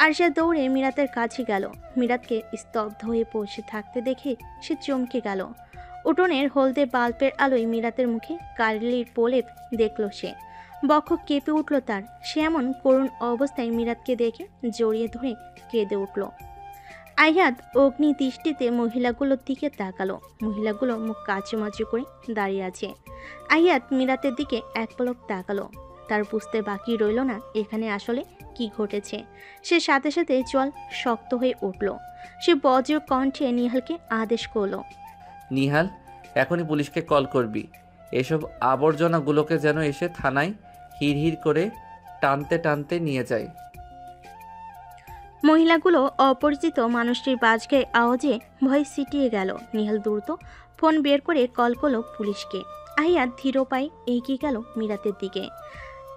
ARSA দৌড়ে মিরাতের কাছে গেল। মিরাতকে স্তব্ধ হয়ে বসে থাকতে দেখে সে চমকে গেল। উঠোনের হলদে বাল্বের আলোয় মিরাতের মুখে কালির প্রলেপ দেখল সে। বক্ষ কেঁপে উঠল তার। সে এমন করুণ অবস্থায় মিরাতকে দেখে জড়িয়ে ধরে কেঁদে উঠল। আইহাত অগ্নি দৃষ্টিতে মহিলাগুলোর দিকে তাকালো। মহিলাগুলো মুখ কাচুমাচু করে দাঁড়িয়ে আছে। আইহাত মিরাতের দিকে এক পলক তাকালো। তার বুঝতে বাকি রইল না এখানে আসলে কি ঘটেছে। সে সাথে সাথে জল শক্ত হয়ে উঠল। সে বজ্র কণ্ঠে নিহালকে আদেশ করলো। নিহাল, এখনই পুলিশকে কল করবি। এসব আবর্জনাগুলোকে যেন এসে থানায় হিড় করে টানতে টানতে নিয়ে যায়। মহিলাগুলো অপরিচিত মানুষটির বাজগায়ে আওয়াজে ভয় ছিটিয়ে গেল। নিহাল দ্রুত ফোন বের করে কল করলো পুলিশকে। আহিয়াত ধীর পায়ে এগিয়ে গেল মিরাতের দিকে।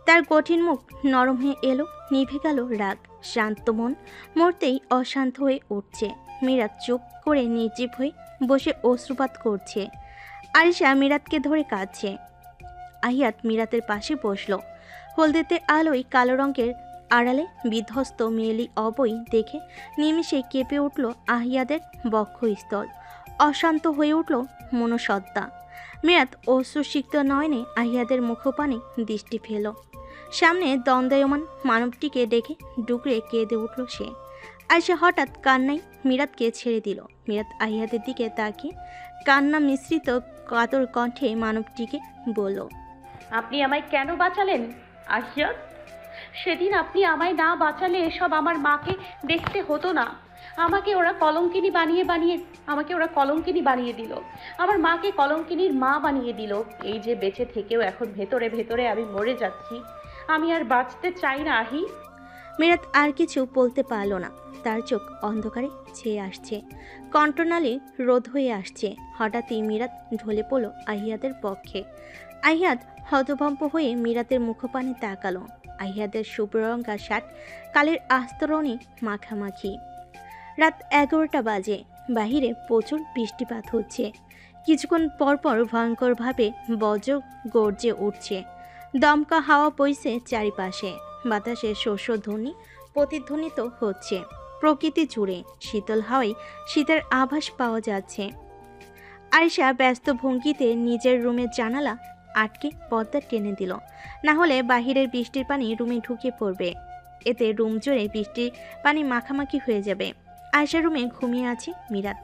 তার কঠিন মুখ নরম হয়ে এলো। নিভে গেল রাগ। শান্ত মন মরতেই অশান্ত হয়ে উঠছে। মিরাত চুপ করে নির্জীব হয়ে বসে অশ্রুপাত করছে। আরিশা মিরাতকে ধরে কাঁদছে। আহিয়াত মিরাতের পাশে বসল। হলদেতে আলোয় কালো রঙের আড়ালে বিধ্বস্ত মেয়েলি অবই দেখে নিমিষে কেঁপে উঠল আহিয়াদের বক্ষস্থল। অশান্ত হয়ে উঠল মনসত্তা। মিরাত অশ্রুসিক্ত নয়নে আহিয়াদের মুখপানে দৃষ্টি ফেল। সামনে দ্বন্দ্বায়মান মানবটিকে দেখে ডুকরে কেঁদে উঠল সে। আয়শা হঠাৎ কান্নায় মিরাতকে ছেড়ে দিল। মিরাত আহিয়াদের দিকে তাকিয়ে কান্না মিশ্রিত কাতর কণ্ঠে মানবটিকে বলল, আপনি আমায় কেন বাঁচালেন আহিয়াত? সেদিন আপনি আমায় না বাঁচালে এসব আমার মাকে দেখতে হতো না। আমাকে ওরা কলঙ্কিনী বানিয়ে দিল। আমার মাকে কলঙ্কিনীর মা বানিয়ে দিল। এই যে বেঁচে থেকেও এখন ভেতরে ভেতরে আমি মরে যাচ্ছি। আমি আর বাঁচতে চাই না আহি। মিরাত আর কিছু বলতে পারল না। তার চোখ অন্ধকারে ছেয়ে আসছে, কণ্ঠনালী রোধ হয়ে আসছে। হঠাৎই মিরাত ঢলে পড়ল আহিয়াদের পক্ষে। আহিয়াদ হতভম্ব হয়ে মিরাতের মুখপানে তাকালো। আহিয়াদের শুভ্ররঙা শার্ট কালের আস্তরণে মাখামাখি। রাত 11টা বাজে। বাহিরে প্রচুর বৃষ্টিপাত হচ্ছে। কিছুক্ষণ পরপর ভয়ঙ্করভাবে বজ্র গর্জে উঠছে। দমকা হাওয়া বইছে চারিপাশে। বাতাসে শস্যধ্বনি প্রতিধ্বনিত হচ্ছে। প্রকৃতি জুড়ে শীতল হাওয়ায় শীতের আভাস পাওয়া যাচ্ছে। আয়েশা ব্যস্ত ভঙ্গিতে নিজের রুমের জানালা আটকে পর্দা টেনে দিল। না হলে বাহিরের বৃষ্টির পানি রুমে ঢুকে পড়বে। এতে রুম জুড়ে বৃষ্টির পানি মাখামাখি হয়ে যাবে। আয়েশার রুমে ঘুমিয়ে আছে মিরাত।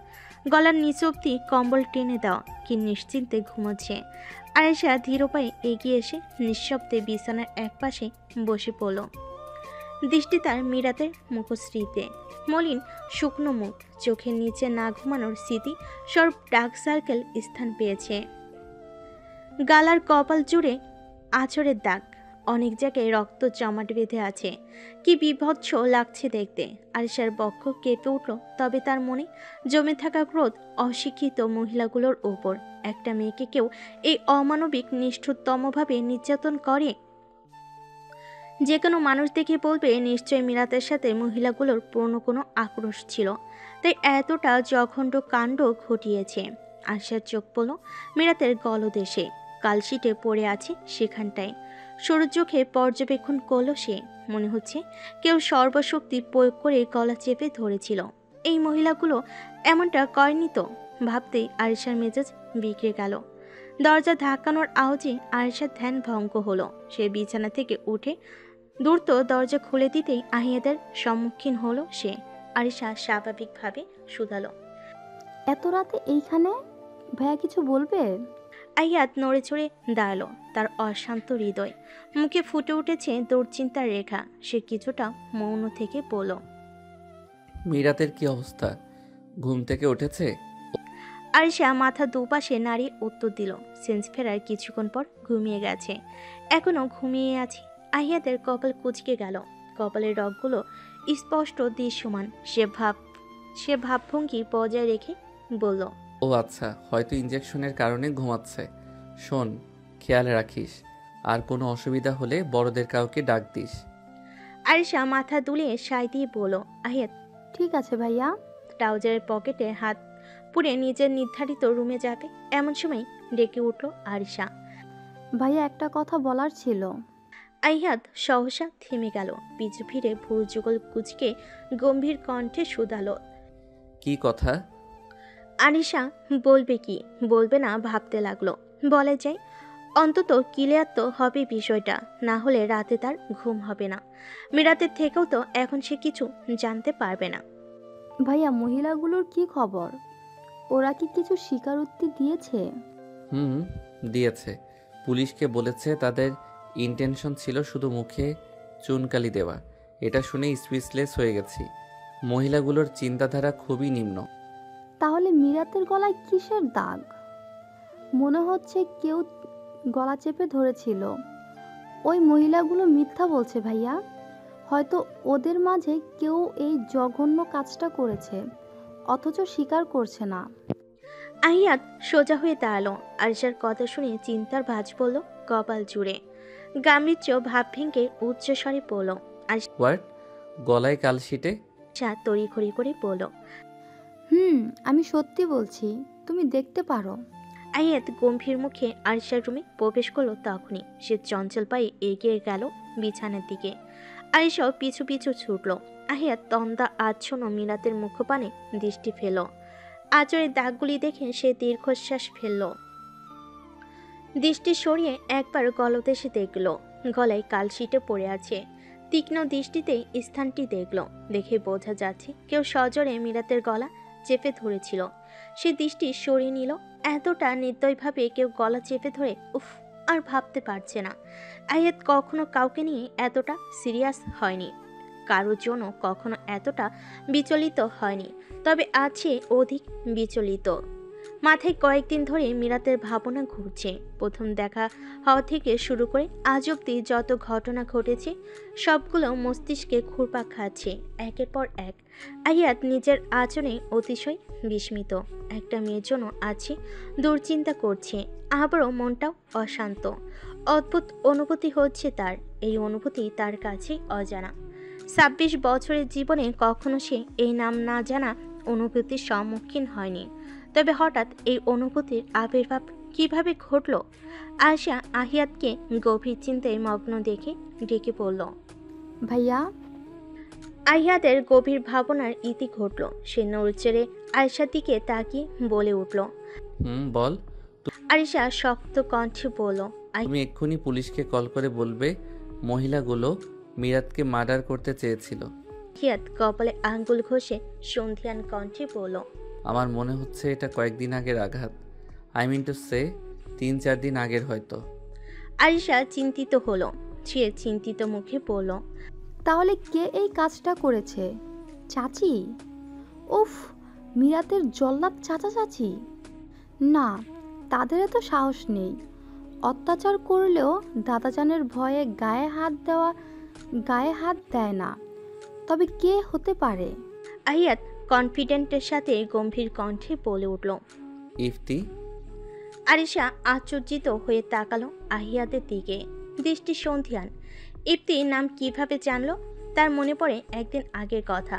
গলার নিচ অব্দি কম্বল টেনে দেওয়া, কি নিশ্চিন্তে ঘুমোচ্ছে। আয়েশা ধীর পায়ে এগিয়ে এসে নিঃশব্দে বিছানার একপাশে বসে পড়ল। দৃষ্টি তার মিরাতের মুখশ্রীতে। মলিন শুকনো মুখ, চোখের নিচে না ঘুমানোর স্মৃতি সব ডার্ক সার্কেল স্থান পেয়েছে। গালার কপাল জুড়ে আঁচড়ের দাগ, অনেক জায়গায় রক্ত জমাট বেঁধে আছে। কি বিভৎস লাগছে দেখতে। আরিশার বক্ষ কেঁপে উঠল। তবে তার মনে জমে থাকা ক্রোধ অশিক্ষিত মহিলাগুলোর ওপর। একটা মেয়েকে কেউ এই অমানবিক নিষ্ঠুরতমভাবে নির্যাতন করে। যে কোনো মানুষ দেখে বলবে নিশ্চয়ই মিরাতের সাথে মহিলাগুলোর পুরনো কোনো আক্রোশ ছিল, তাই এতটা জঘন্য কাণ্ড ঘটিয়েছে। আরশার চোখ পড়ল মিরাতের গলদেশে। কালশিটে পড়ে আছে সেখানটায়। সরু চোখে পর্যবেক্ষণ করল সে। মনে হচ্ছে কেউ সর্বশক্তি প্রয়োগ করে গলা চেপে ধরেছিল। এই মহিলাগুলো এমনটা করেনি তো। ভাবতেই আরিশার মেজাজ বিগড়ে গেল। দরজা ধাক্কানোর আওয়াজে আরিশার ধ্যান ভঙ্গ হলো। সে বিছানা থেকে উঠে দ্রুত দরজা খুলে দিতেই আহিয়াদের সম্মুখীন হলো সে। আরিশা স্বাভাবিকভাবে শুধালো, এত রাতে এইখানে? ভাইয়া কিছু বলবে? আহিয়াত নড়ে চড়ে দাঁড়ালো। তার অশান্ত হৃদয় মুখে ফুটে উঠেছে দুশ্চিন্তার রেখা। সে কিছুটা মৌন থেকে বলল, মিরাতের কি অবস্থা? ঘুম থেকে উঠেছে? আরিশা মাথা দুপাশে নাড়িয়ে উত্তর দিল, সেন্স ফেরার কিছুক্ষণ পর ঘুমিয়ে গেছে। এখনো ঘুমিয়ে আছে। আহিয়াদের কপাল কুঁচকে গেল। কপালের রগগুলো স্পষ্ট দৃশ্যমান। সে ভাবভঙ্গি বজায় রেখে বলল, ও আচ্ছা, হয়তো ইঞ্জেকশনের কারণে ঘুমাচ্ছে। শোন, খেয়াল রাখিস, আর কোনো অসুবিধা হলে বড়দের কাউকে ডাক দিস। আরিশা মাথা দুলিয়ে সায় দিয়ে বলল। আহিয়াত ঠিক আছে ভাইয়া। ট্রাউজারের পকেটে হাত পুরে নিজের নির্ধারিত রুমে যাবে এমন সময় ডেকে উঠল আরিশা। ভাইয়া একটা কথা বলার ছিল। আইহাদ সহসা থেমে গেল, পিছু ফিরে ভুর যুগল কুচকে গম্ভীর কণ্ঠে শুধালো, কি কথা? আনিশা বলবে কি বলবে না ভাবতে লাগলো। বলে যায়, অন্তত ক্লিয়ার তো হবে বিষয়টা, না হলে রাতে তার ঘুম হবে না। মিরাতের থেকেও তো এখন সে কিছু জানতে পারবে না। ভাইয়া মহিলাগুলোর কি খবর? ওরা কি কিছু স্বীকারোক্তি দিয়েছে? হুম, দিয়েছে। পুলিশকে বলেছে তাদের ইন্টেনশন ছিল শুধু মুখে চুনকালি দেওয়া। এটা শুনে স্পিচলেস হয়ে গেছি। মহিলাগুলোর চিন্তাধারা খুবই নিম্ন। তাহলে মিরাতের গলায় কিসের দাগ? মনে হচ্ছে কেউ গলা চেপে ধরেছিল। ওই মহিলাগুলো মিথ্যা বলছে ভাইয়া। হয়তো ওদের মাঝে কেউ এই জঘন্য কাজটা করেছে, অথচ স্বীকার করছে না। আহিয়াত সোজা হয়ে দাঁড়ালো। আরিশার কথা শুনে চিন্তার ভাঁজ পড়ল কপাল জুড়ে। গাম্ভীর্য ভাব ভেঙে উচ্চস্বরে পড়ল। হোয়াট? গলায় কালশিটে? আরিশা তড়িঘড়ি করে পড়ল, আমি সত্যি বলছি, তুমি দেখতে পারো। আহিয়াত গম্ভীর মুখে আরিশার রুমে প্রবেশ করলো। তখনই সে চঞ্চল পায়ে এগিয়ে গেল বিছানার দিকে। আরিশাও পিছু পিছু ছুটল। আহিয়াত তন্দা আচ্ছন্ন মিরাতের মুখপানে দৃষ্টি ফেল। আঁচড়ের দাগগুলি দেখে সে দীর্ঘশ্বাস ফেলল। দৃষ্টি সরিয়ে একবার গলদেশে দেখল, গলায় কালশিটে পড়ে আছে। তীক্ষ্ণ দৃষ্টিতে স্থানটি দেখল। দেখে বোঝা যাচ্ছে কেউ সজোরে মিরাতের গলা চেপে ধরেছিল। সে দৃষ্টি সরিয়ে নিল। এতটা নির্দয়ভাবে কেউ গলা চেপে ধরে, উফ, আর ভাবতে পারছে না। আয়াত কখনো কাউকে নিয়ে এতটা সিরিয়াস হয়নি, কারোর জন্য কখনো এতটা বিচলিত হয়নি। তবে আছে অধিক বিচলিত। মাথায় কয়েকদিন ধরে মিরাতের ভাবনা ঘুরছে। প্রথম দেখা হওয়া থেকে শুরু করে আজ অব্দি যত ঘটনা ঘটেছে সবগুলো মস্তিষ্কে ঘুরপাক খাচ্ছে একের পর এক। আয়াত নিজের আচরণে অতিশয় বিস্মিত। একটা মেয়ের জন্য আছে দুশ্চিন্তা করছে, আবারও মনটাও অশান্ত। অদ্ভুত অনুভূতি হচ্ছে তার। এই অনুভূতি তার কাছে অজানা। ২৬ বছরের জীবনে কখনো সে এই নাম না জানা অনুভূতির সম্মুখীন হয়নি। তবে হঠাৎ এই অনুভূতির আবির্ভাব কিভাবে ঘটল? আয়শা আহিয়াতকে গভীর চিন্তায় মগ্ন দেখে ডেকে পড়ল। ভাইয়া। আহিয়াতের গভীর ভাবনার ইতি ঘটল। সে নড়চড়ে আয়শার দিকে তাকিয়ে বলে উঠল। বল। আরিশা শক্ত কণ্ঠে বলল, তুমি এক্ষুনি পুলিশকে কল করে বলবে মহিলাগুলো মিরাতকে মার্ডার করতে চেয়েছিল। আহিয়াত কপালে আঙ্গুল ঘষে সন্ধিয়ান কণ্ঠে বলল, আমার মনে হচ্ছে এটা কয়েকদিন আগের আঘাত। আই মিন টু সে ৩-৪ দিন আগের হয়তো। আরিশা চিন্তিত হলো। সে চিন্তিত মুখে বলল, তাহলে কে এই কাজটা করেছে? চাচি? উফ, মিরাতের জল্লাদ চাচা চাচি? না, তাদের এত সাহস নেই। অত্যাচার করলেও দাদাজানের ভয়ে গায়ে হাত দেয় না। তবে কে হতে পারে? আহিয়াত কনফিডেন্টের সাথে গম্ভীর কণ্ঠে বলে উঠল। ইফতি। আরিশা আশ্চর্যিত হয়ে তাকালো আহিয়াতের দিকে, দৃষ্টি সন্ধিয়ান। ইফতি নাম কিভাবে জানলো? তার মনে পড়ে একদিন আগের কথা।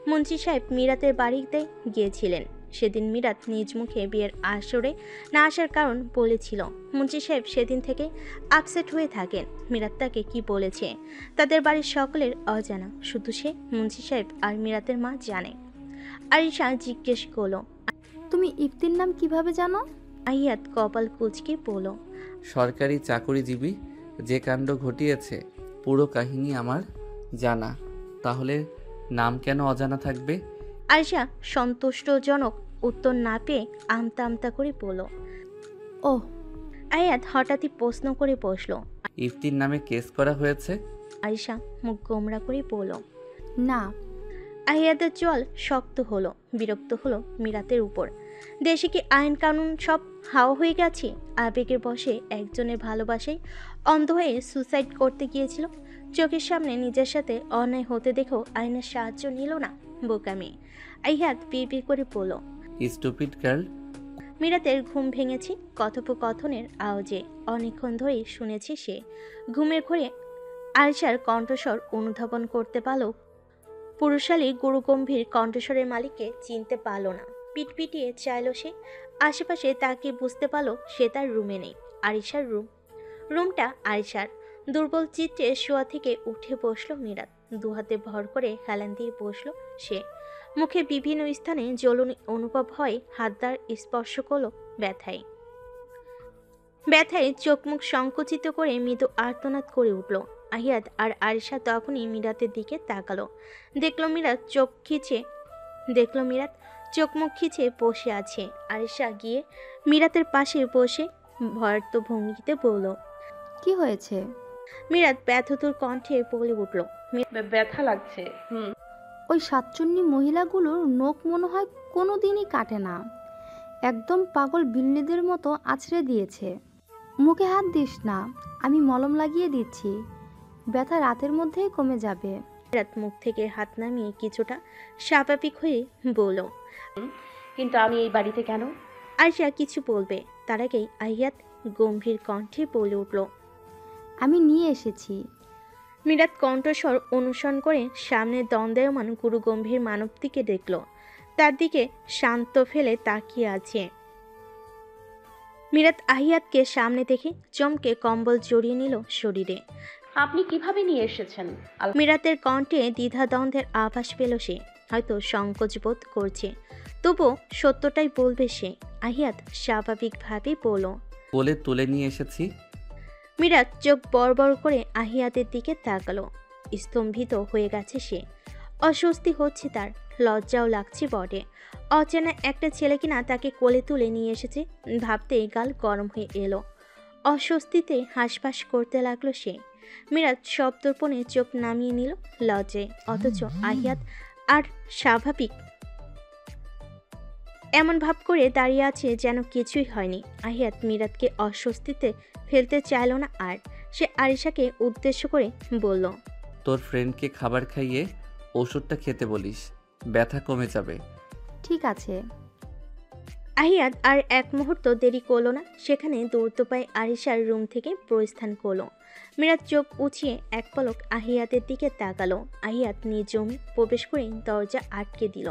মুন্সি সাহেব মিরাতের বাড়িতে গিয়েছিলেন। সেদিন মিরাত নিজ মুখে বিয়ের আসরে না আসার কারণ বলেছিল। মুন্সি সাহেব সেদিন থেকে আপসেট হয়ে থাকেন। মিরাত তাকে কি বলেছে তাদের বাড়ির সকলের অজানা, শুধু সে, মুন্সি সাহেব আর মিরাতের মা জানে। আরিশা জিজ্ঞেস করলো, তুমি ইফতির নাম কিভাবে জানো? আহিয়াত কপাল কুঁচকে বলল, সরকারি চাকরিজীবী যে কাণ্ড ঘটিয়েছে পুরো কাহিনী আমার জানা। তাহলে নাম কেন অজানা থাকবে? আরিশা সন্তুষ্টজনক উত্তর না পেয়ে আমতা আমতা করে বলল। ওহ। আয়াত হঠাৎই প্রশ্ন করে বসলো। ইফতির নামে কেস করা হয়েছে? আরিশা মুখ গোমরা করে বলল, না। আহিয়াতের চল শক্ত হলো। বিরক্ত হলো মিরাতের উপর। দেশে কি আইন কানুন সব হাওয়া হয়ে গেছে? আবেগের বশে একজনের ভালোবাসায় অন্ধ হয়ে সুসাইড করতে গিয়েছিল। চোখের সামনে নিজের সাথে অন্যায় হতে দেখেও আইনের সাহায্য নিল না। বোকামি। আহিয়াত বিড়বিড় করে বলল। Stupid girl. মিরাতের ঘুম ভেঙেছে কথোপকথনের আওয়াজে। অনেকক্ষণ ধরেই শুনেছে সে। ঘুমের ঘরে আরিশার কণ্ঠস্বর অনুধাবন করতে পারল। পুরুষালী গুরুগম্ভীর কণ্ঠস্বরের মালিককে চিনতে পারল না। পিটপিটিয়ে চাইল সে। আশেপাশে তাকে বুঝতে পারল সে তার রুমে নেই। আরিশার রুমটা আরিশার। দুর্বল চিত্তে শোয়া থেকে উঠে বসলো মিরাত। দুহাতে ভর করে হেলান দিয়ে বসলো সে। মুখে বিভিন্ন স্থানে জ্বলুনি অনুভব হয়, হাতদার স্পর্শ করলো ব্যথায়। ব্যথায় চোখ মুখ সংকুচিত করে মৃদু আর্তনাদ করে উঠল। আহিয়াত আর আরিশা তখনই মিরাতের দিকে তাকালো। দেখলো মিরাত চোখ মুখ খিচে বসে আছে। আরিশা গিয়ে মিরাতের পাশে বসে ভয়ার্ত ভঙ্গিতে বলল। কি হয়েছে? মিরাত ব্যথতুর কণ্ঠে বলে উঠল। ব্যথা লাগছে। ওই সাতচন্নি মহিলাগুলোর নখ মনে হয় কোনো দিনই কাটে না, একদম পাগল বিল্লিদের মতো আছড়ে দিয়েছে। মুখে হাত দিস না, আমি মলম লাগিয়ে দিচ্ছি, ব্যথা রাতের মধ্যেই কমে যাবে। মিরাত মুখ থেকে হাত নামিয়ে কিছুটা স্বাভাবিক হয়ে বলল। কিন্তু আমি এই বাড়িতে কেন? আরিশা কিছু বলবে তার আগেই আহিয়াত গম্ভীর কণ্ঠে বলে উঠল। আমি নিয়ে এসেছি। মিরাত কণ্ঠস্বর অনুসরণ করে সামনে দ্বন্দ্বায়মান গুরু গম্ভীর মানবটিকে দেখল। তার দিকে শান্ত ফেলে তাকিয়ে আছে। মিরাত আহিয়াতকে সামনে দেখে চমকে কম্বল জড়িয়ে নিল শরীরে। আপনি কিভাবে নিয়ে এসেছেন? মিরাতের কণ্ঠে দ্বিধাদ্বন্দ্বের আভাস পেল সে। হয়তো সংকোচ বোধ করছে, তবু সত্যটাই বলবে সে। আহিয়াত স্বাভাবিকভাবেই বলল। বলে তুলে নিয়ে এসেছি। মিরাত চোখ বড় করে আহিয়াতের দিকে তাকালো। স্তম্ভিত হয়ে গেছে সে। অস্বস্তি হচ্ছে তার, লজ্জাও লাগছে বটে। অচেনা একটা ছেলে কিনা তাকে কোলে তুলে নিয়ে এসেছে ভাবতেই গাল গরম হয়ে এলো। অস্বস্তিতে হাঁসফাঁস করতে লাগলো সে। মিরাত শব্দর্পণে চোখ নামিয়ে নিল লজ্জায়। অথচ আহিয়াত আর স্বাভাবিক এমন ভাব করে দাঁড়িয়ে আছে যেন কিছুই হয়নি। আহিয়াত মিরাতকে অস্বস্তিতে ফেলতে চাইল না আর। সে আরিশাকে উদ্দেশ্য করে বলল। তোর ফ্রেন্ডকে খাবার খাইয়ে ওষুধটা খেতে বলিস, ব্যথা কমে যাবে। ঠিক আছে। আহিয়াত আর এক মুহূর্ত দেরি করলো না, সেখানে দৌড়তে পায় আরিশার রুম থেকে প্রস্থান করলো। মিরাত চোখ উঁচিয়ে এক পলক আহিয়াতের দিকে তাকালো। আহিয়াত নিজ রুমে প্রবেশ করে দরজা আটকে দিল।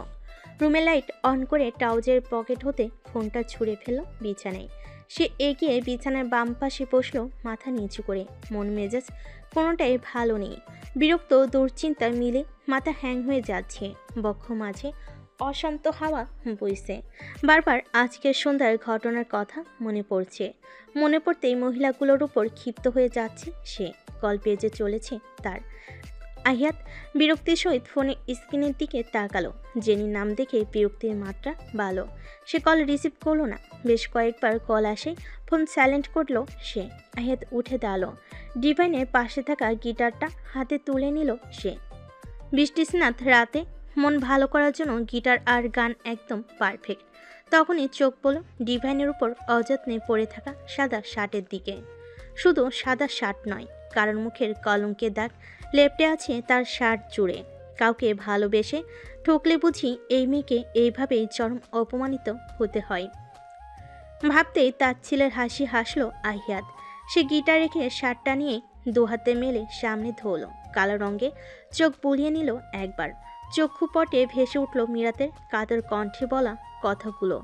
রুমের লাইট অন করে ট্রাউজারের পকেট হতে ফোনটা ছুঁড়ে ফেলল বিছানায়। সে এগিয়ে বিছানার বাম পাশে বসলো মাথা নিচু করে। মন মেজাজ কোনোটাই ভালো নেই। বিরক্ত দুশ্চিন্তা মিলে মাথা হ্যাং হয়ে যাচ্ছে। বক্ষ মাঝে অশান্ত হাওয়া বইছে। বারবার আজকের সন্ধ্যার ঘটনার কথা মনে পড়ছে। মনে পড়তেই মহিলাগুলোর উপর ক্ষিপ্ত হয়ে যাচ্ছে সে। কল পেজে চলেছে তার। আহিয়াত বিরক্তির সহিত ফোনের স্ক্রিনের দিকে তাকালো। জেনির নাম দেখে বিরক্তির মাত্রা বাড়ল। সে কল রিসিভ করলো না। বেশ কয়েকবার কল আসে, ফোন সাইলেন্ট করলো সে। আহিয়াত উঠে দাঁড়ালো। ডিভাইনের পাশে থাকা গিটারটা হাতে তুলে নিল সে। বৃষ্টিস্নাত রাতে মন ভালো করার জন্য গিটার আর গান একদম পারফেক্ট। তখনই চোখ পড়ল ডিভাইনের উপর অযত্নে পড়ে থাকা সাদা শার্টের দিকে। শুধু সাদা শার্ট নয়, কারণ মুখের কলঙ্কের দাগ লেপটে আছে তার শার্ট জুড়ে। কাউকে ভালোবেসে ঠকলে বুঝি এই মেয়েকে এইভাবেই চরম অপমানিত হতে হয়। ভাবতেই তার ছেলের হাসি হাসলো আহিয়াত। সে গিটার রেখে শার্টটা নিয়ে দুহাতে মেলে সামনে ধরল। কালো রঙে চোখ বুলিয়ে নিল একবার। চক্ষুপটে ভেসে উঠল মিরাতের কাতর কণ্ঠে বলা কথাগুলো।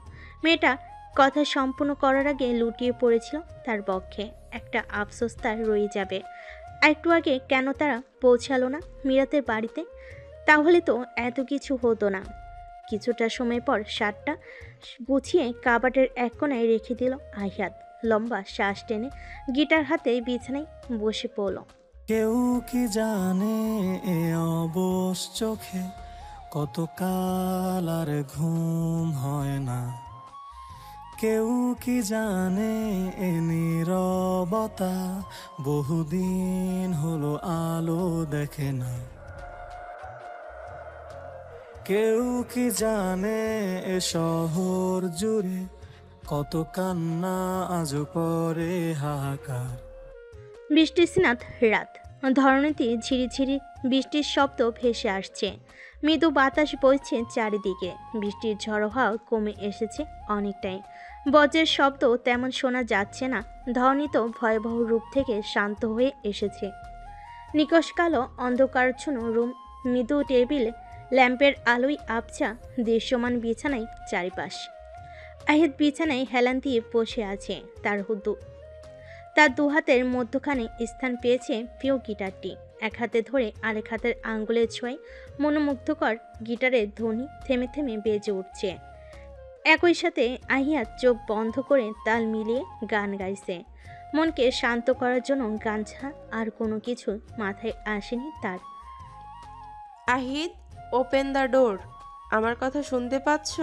মেয়েটা কথা সম্পূর্ণ করার আগে লুটিয়ে পড়েছিল তার বক্ষে। একটা আফসোস তার রয়ে যাবে। একটু আগে কেন তারা পৌঁছালো না মিরাতের বাড়িতে? তাহলে তো এত কিছু হতো না। কিছুটা সময় পর শার্টটা গুছিয়ে কাবাটের এক কোণায় রেখে দিল আহিয়াত। লম্বা শ্বাস টেনে গিটার হাতে বিছানায় বসে পড়ল। কেউ কি জানে এ অবশ চোখে কত কাল আর ঘুম হয় না? কেউ কি জানে এ নীরবতা বহুদিন হলো আলো দেখে না? কেউ কি জানে এ শহর জুড়ে কত কান্না আজ করে হাহাকার? বৃষ্টিস্নাত রাত। ধরণীতে ঝিরিঝিরি বৃষ্টির শব্দ ভেসে আসছে। মৃদু বাতাস বইছে চারিদিকে। বৃষ্টির ঝড়ো হাওয়া কমে এসেছে অনেকটাই। বজ্রের শব্দ তেমন শোনা যাচ্ছে না। ধরণী তো ভয়াবহ রূপ থেকে শান্ত হয়ে এসেছে। নিকষ কালো অন্ধকারচ্ছন্ন রুম, মৃদু টেবিল ল্যাম্পের আলোয় আবছা দৃশ্যমান বিছানায় চারিপাশ। আহিয়াত বিছানায় হেলান দিয়ে বসে আছে। তার দুহাতের মধ্যখানে স্থান পেয়েছে প্রিয় গিটারটি। এক হাতে ধরে আরেক হাতের আঙ্গুলের ছোঁয়ায় মনোমুগ্ধকর গিটারের ধ্বনি থেমে থেমে বেজে উঠছে। একই সাথে আহিয়াত চোখ বন্ধ করে তাল মিলিয়ে গান গাইছে। মনকে শান্ত করার জন্য গান ছাড়া আর কোনো কিছু মাথায় আসেনি তার। আহিদ, ওপেন দ্য ডোর। আমার কথা শুনতে পাচ্ছ?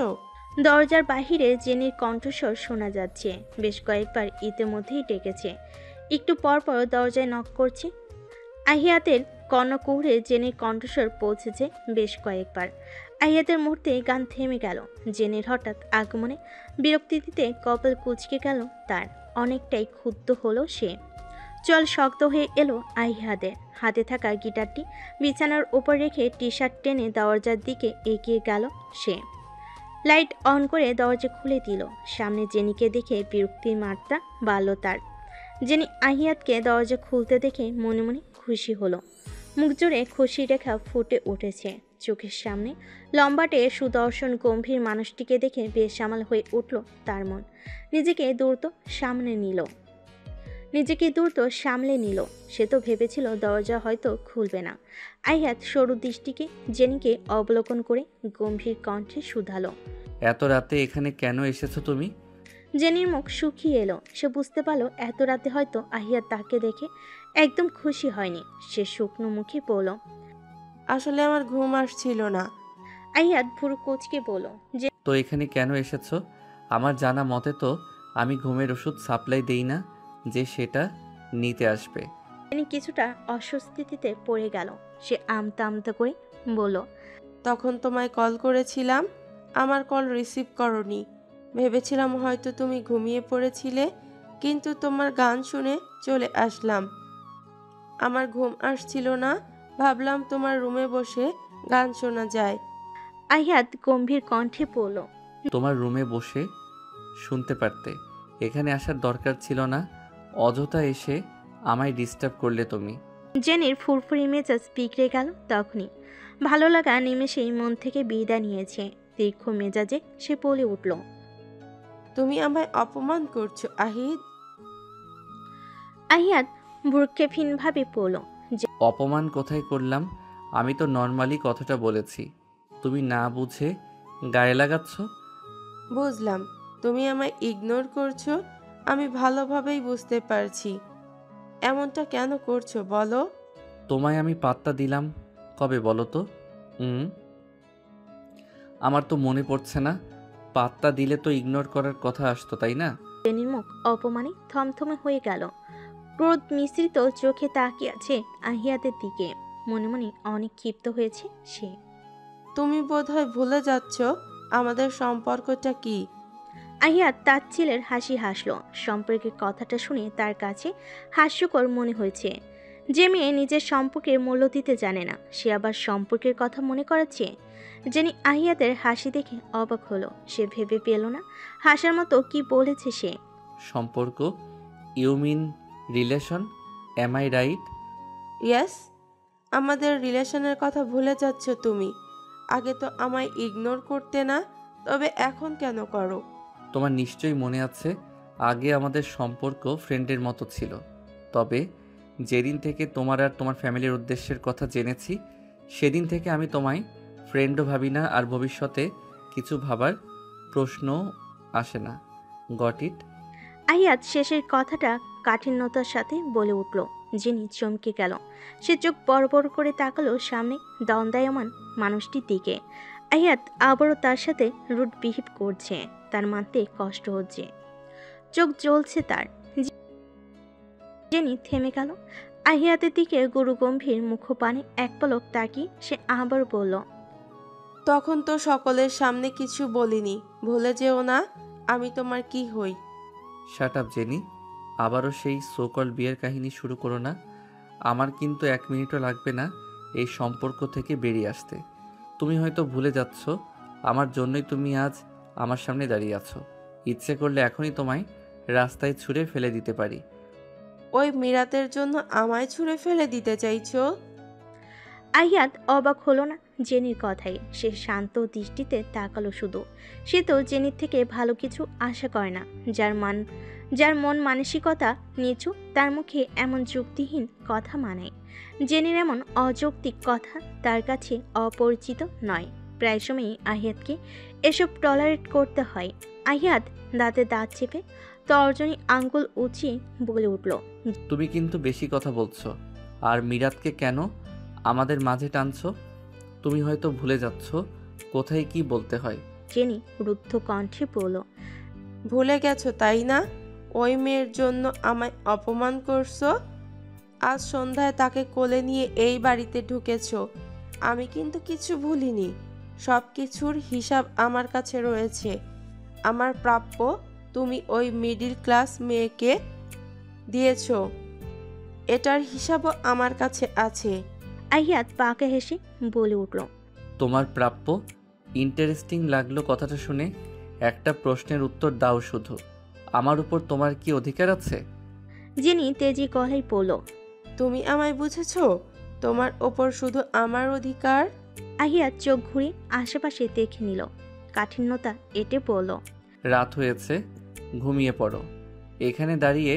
দরজার বাহিরে জেনির কণ্ঠস্বর শোনা যাচ্ছে। বেশ কয়েকবার ইতিমধ্যেই ডেকেছে। একটু পর পর দরজায় নক করছে। আহিয়াতের কর্ণকুহরে জেনির কণ্ঠস্বর পৌঁছেছে বেশ কয়েকবার। আহিয়াতের মুহূর্তে গান থেমে গেল। জেনির হঠাৎ আগমনে বিরক্তিতে কপাল কুঁচকে গেল তার। অনেকটাই ক্ষুব্ধ হলো সে। চল শক্ত হয়ে এলো আহিয়াদের। হাতে থাকা গিটারটি বিছানার উপর রেখে টি শার্ট টেনে দরজার দিকে এগিয়ে গেল সে। লাইট অন করে দরজা খুলে দিল। সামনে জেনিকে দেখে বিরক্তির মাত্রা বাড়ল তার। জেনি আহিয়াতকে দরজা খুলতে দেখে মনে মনে খুশি হলো। মুখ জুড়ে খুশি রেখা ফুটে উঠেছে। চোখের সামনে লম্বাটে সুদর্শন গম্ভীর মানুষটিকে দেখে বেসামাল হয়ে উঠল তার মন। নিজেকে দ্রুত সামলে নিল। সে তো ভেবেছিল দরজা হয়তো খুলবে না। আহিয়াত সরু দৃষ্টিকে জেনিকে অবলোকন করে গম্ভীর কণ্ঠে শুধালো, এত রাতে এখানে কেন এসেছো তুমি? জেনির মুখ শুকিয়ে এলো। সে বুঝতে পারল এত রাতে হয়তো আহিয়াত তাকে দেখে একদম খুশি হয়নি। সে শুকনো মুখে বলল, আসলে আমার ঘুম আসছিল না। আহিয়াত ভুরু কুঁচকে বলল, যে তো এখানে কেন এসেছো? আমার জানা মতে তো আমি ঘুমের ওষুধ সাপ্লাই দেই না যে সেটা নিতে আসবে। জেনি কিছুটা অস্বস্তিতে পড়ে গেল। সে আমতা আমতা করে বলল, তখন তোমায় কল করেছিলাম, আমার কল রিসিভ করনি। ভেবেছিলাম হয়তো তুমি ঘুমিয়ে পড়েছিলে, কিন্তু তোমার গান শুনে চলে আসলাম। আমার ঘুম আসছিল না, ভাবলাম তোমার রুমে বসে গান শোনা যায়। আহিয়াত গম্ভীর কণ্ঠে বলল, তোমার রুমে বসে শুনতে পারতে, এখানে আসার দরকার ছিল না। অযথা এসে আমায় ডিস্টার্ব করলে তুমি। জেনির ফুরফুরি মেজাজ বিগড়ে গেল তখনই। ভালো লাগা নিমেষেই মন থেকে বিদায় নিয়েছে। তীক্ষ্ণ মেজাজে সে বলে উঠল, তুমি আমায় অপমান করছো আহিদ। আহিয়াত ভ্রুক্ষেপহীনভাবে বলল, অপমান কোথায় করলাম? আমি তো নর্মালি কথাটা বলেছি, তুমি না বুঝে গায়ে লাগাচ্ছ। বুঝলাম তুমি আমায় ইগনোর করছো, আমি ভালোভাবেই বুঝতে পারছি। এমনটা কেন করছো বলো? তোমায় আমি পাত্তা দিলাম কবে বলো তো? আমার তো মনে পড়ছে না। পাত্তা দিলে তো ইগনোর করার কথা আসতো, তাই না? জেনির মুখ অপমানে থমথমে হয়ে গেল। ক্রোধ মিশ্রিত চোখে তাকিয়ে আছে আহিয়াতের দিকে। মনে মনে অনেক ক্ষিপ্ত হয়েছে সে। তুমি বোধহয় ভুলে যাচ্ছ আমাদের সম্পর্কটা কি। আহিয়াত তাচ্ছিলের হাসি হাসল। সম্পর্কের কথাটা শুনে তার কাছে হাস্যকর মনে হয়েছে। যে মেয়ে নিজের সম্পর্কের মূল্য দিতে জানে না, সে আবার সম্পর্কের কথা মনে করাচ্ছে। জেনি আহিয়াতের হাসি দেখে অবাক হলো। সে ভেবে পেল না হাসার মতো কি বলেছে সে। সম্পর্ক? You mean relation? Am I right? Yes, আমাদের রিলেশনের কথা ভুলে যাচ্ছ তুমি। আগে তো আমায় ইগনোর করতে না, তবে এখন কেন করো? তোমার নিশ্চয়ই মনে আছে, আগে আমাদের সম্পর্ক ফ্রেন্ডের মতো ছিল। তবে যেদিন থেকে তোমার আর তোমার ফ্যামিলির উদ্দেশ্যের কথা জেনেছি, সেদিন থেকে আমি তোমায় ফ্রেন্ডও ভাবি না, আর ভবিষ্যতে কিছু ভাবার প্রশ্ন আসে না। Got it? আহিয়াত শেষের কথাটা কাঠিন্যতার সাথে বলে উঠল। জেনি চমকে গেল। সে চোখ বড় বড় করে তাকালো সামনে দণ্ডায়মান মানুষটির দিকে। আহিয়াত আবারও তার সাথে রুড বিহেভ করছে। তার মানতে কষ্ট হচ্ছে, চোখ জ্বলছে তার। জেনি থেমে গেল। আহিয়াতের দিকে গুরু গম্ভীর মুখপানে এক পলক তাকিয়ে সে আবার বলল, তখন তো সকলের সামনে কিছু বলিনি, ভুলে যেও না আমি তোমার কি হই। শাট আপ জেনি, আবারও সেই সোকল বিয়ের কাহিনী শুরু করো না। আমার কিন্তু 1 মিনিটও লাগবে না এই সম্পর্ক থেকে বেরিয়ে আসতে। তুমি হয়তো ভুলে যাচ্ছ, আমার জন্যই তুমি আজ আমার সামনে দাঁড়িয়ে আছো। ইচ্ছে করলে এখনই তোমায় রাস্তায় ছুঁড়ে ফেলে দিতে পারি। ওই মিরাতের জন্য আমায় ছুঁড়ে ফেলে দিতে চাইছো? আহিয়াত অবাক হলো না জেনির কথাই। সে শান্ত দৃষ্টিতে তাকালো শুধু। সে তো জেনির থেকে ভালো কিছু আশা করে না। যার মন মানসিকতা নিচু, তার মুখে এমন যুক্তিহীন কথা মানায়। জেনির এমন অযৌক্তিক কথা তার কাছে অপরিচিত নয়। প্রায় সময়ই আহিয়াতকে এসব টলারেট করতে হয়। আহিয়াত দাঁতে দাঁত চেপে তর্জনী আঙ্গুল উঁচিয়ে বলে উঠল, তুমি কিন্তু বেশি কথা বলছো। আর মিরাতকে কেন আমাদের মাঝে টানছো? তুমি হয়তো ভুলে যাচ্ছ কোথায় কি বলতে হয়। জেনি রুদ্ধ কণ্ঠে বলল, ভুলে গেছো তাই না? ওই মেয়ের জন্য আমায় অপমান করছো। আজ সন্ধ্যায় তাকে কোলে নিয়ে এই বাড়িতে ঢুকেছো। আমি কিন্তু কিছু ভুলিনি। সব কিছুর হিসাব আমার কাছে রয়েছে। আমার প্রাপ্য তুমি ওই মিডিল ক্লাস মেয়েকে দিয়েছো, এটার হিসাবও আমার কাছে আছে। আহিয়াত পাকে হেসে বলে উঠল, তোমার প্রাপ্য? ইন্টারেস্টিং লাগলো কথাটা শুনে। একটা প্রশ্নের উত্তর দাও শুধু, আমার উপর তোমার কি অধিকার আছে? জেনি তেজি গলায় বলল, তুমি আমায় বুঝেছো? তোমার ওপর শুধু আমার অধিকার। আহিয়াত চোখ ঘুরে আশেপাশে দেখে নিল। কাঠিন্যতা এটে বলল, রাত হয়েছে, ঘুমিয়ে পড়ো। এখানে দাঁড়িয়ে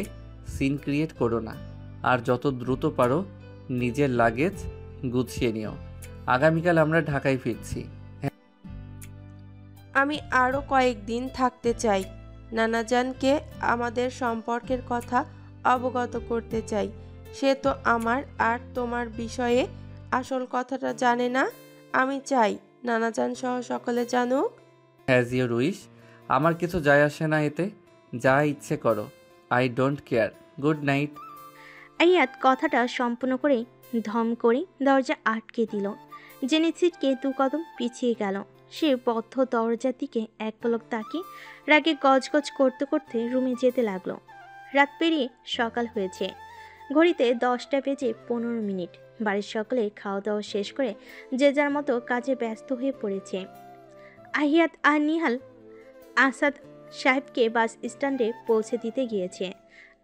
সিন ক্রিয়েট করো না। আর যত দ্রুত পারো নিজের লাগেজ গুছিয়ে নিও। আগামীকাল আমরা ঢাকায় ফিরছি। আমি আরও কয়েকদিন থাকতে চাই। নানাজানকে আমাদের সম্পর্কের কথা অবগত করতে চাই। সে তো আমার আর তোমার বিষয়ে আসল কথাটা জানে না। আমি চাই নানাজান সহ সকলে জানুক। Has your wish. আমার কিছু যায় আসে না এতে। যা ইচ্ছে করো, I don't care. Good night. আহিয়াত কথাটা সম্পূর্ণ করে ধম করে দরজা আটকে দিল। জেনি ছিটকে দু কদম পিছিয়ে গেল। সে বদ্ধ দরজার দিকে এক পলক তাকিয়ে রাগে গজগজ করতে করতে রুমে যেতে লাগলো। রাত পেরিয়ে সকাল হয়েছে। ঘড়িতে 10টা বেজে 15 মিনিট। বাড়ির সকলে খাওয়া দাওয়া শেষ করে যে যার মতো কাজে ব্যস্ত হয়ে পড়েছে। আহিয়াত আর নিহাল আসাদ সাহেবকে বাস স্ট্যান্ডে পৌঁছে দিতে গিয়েছে।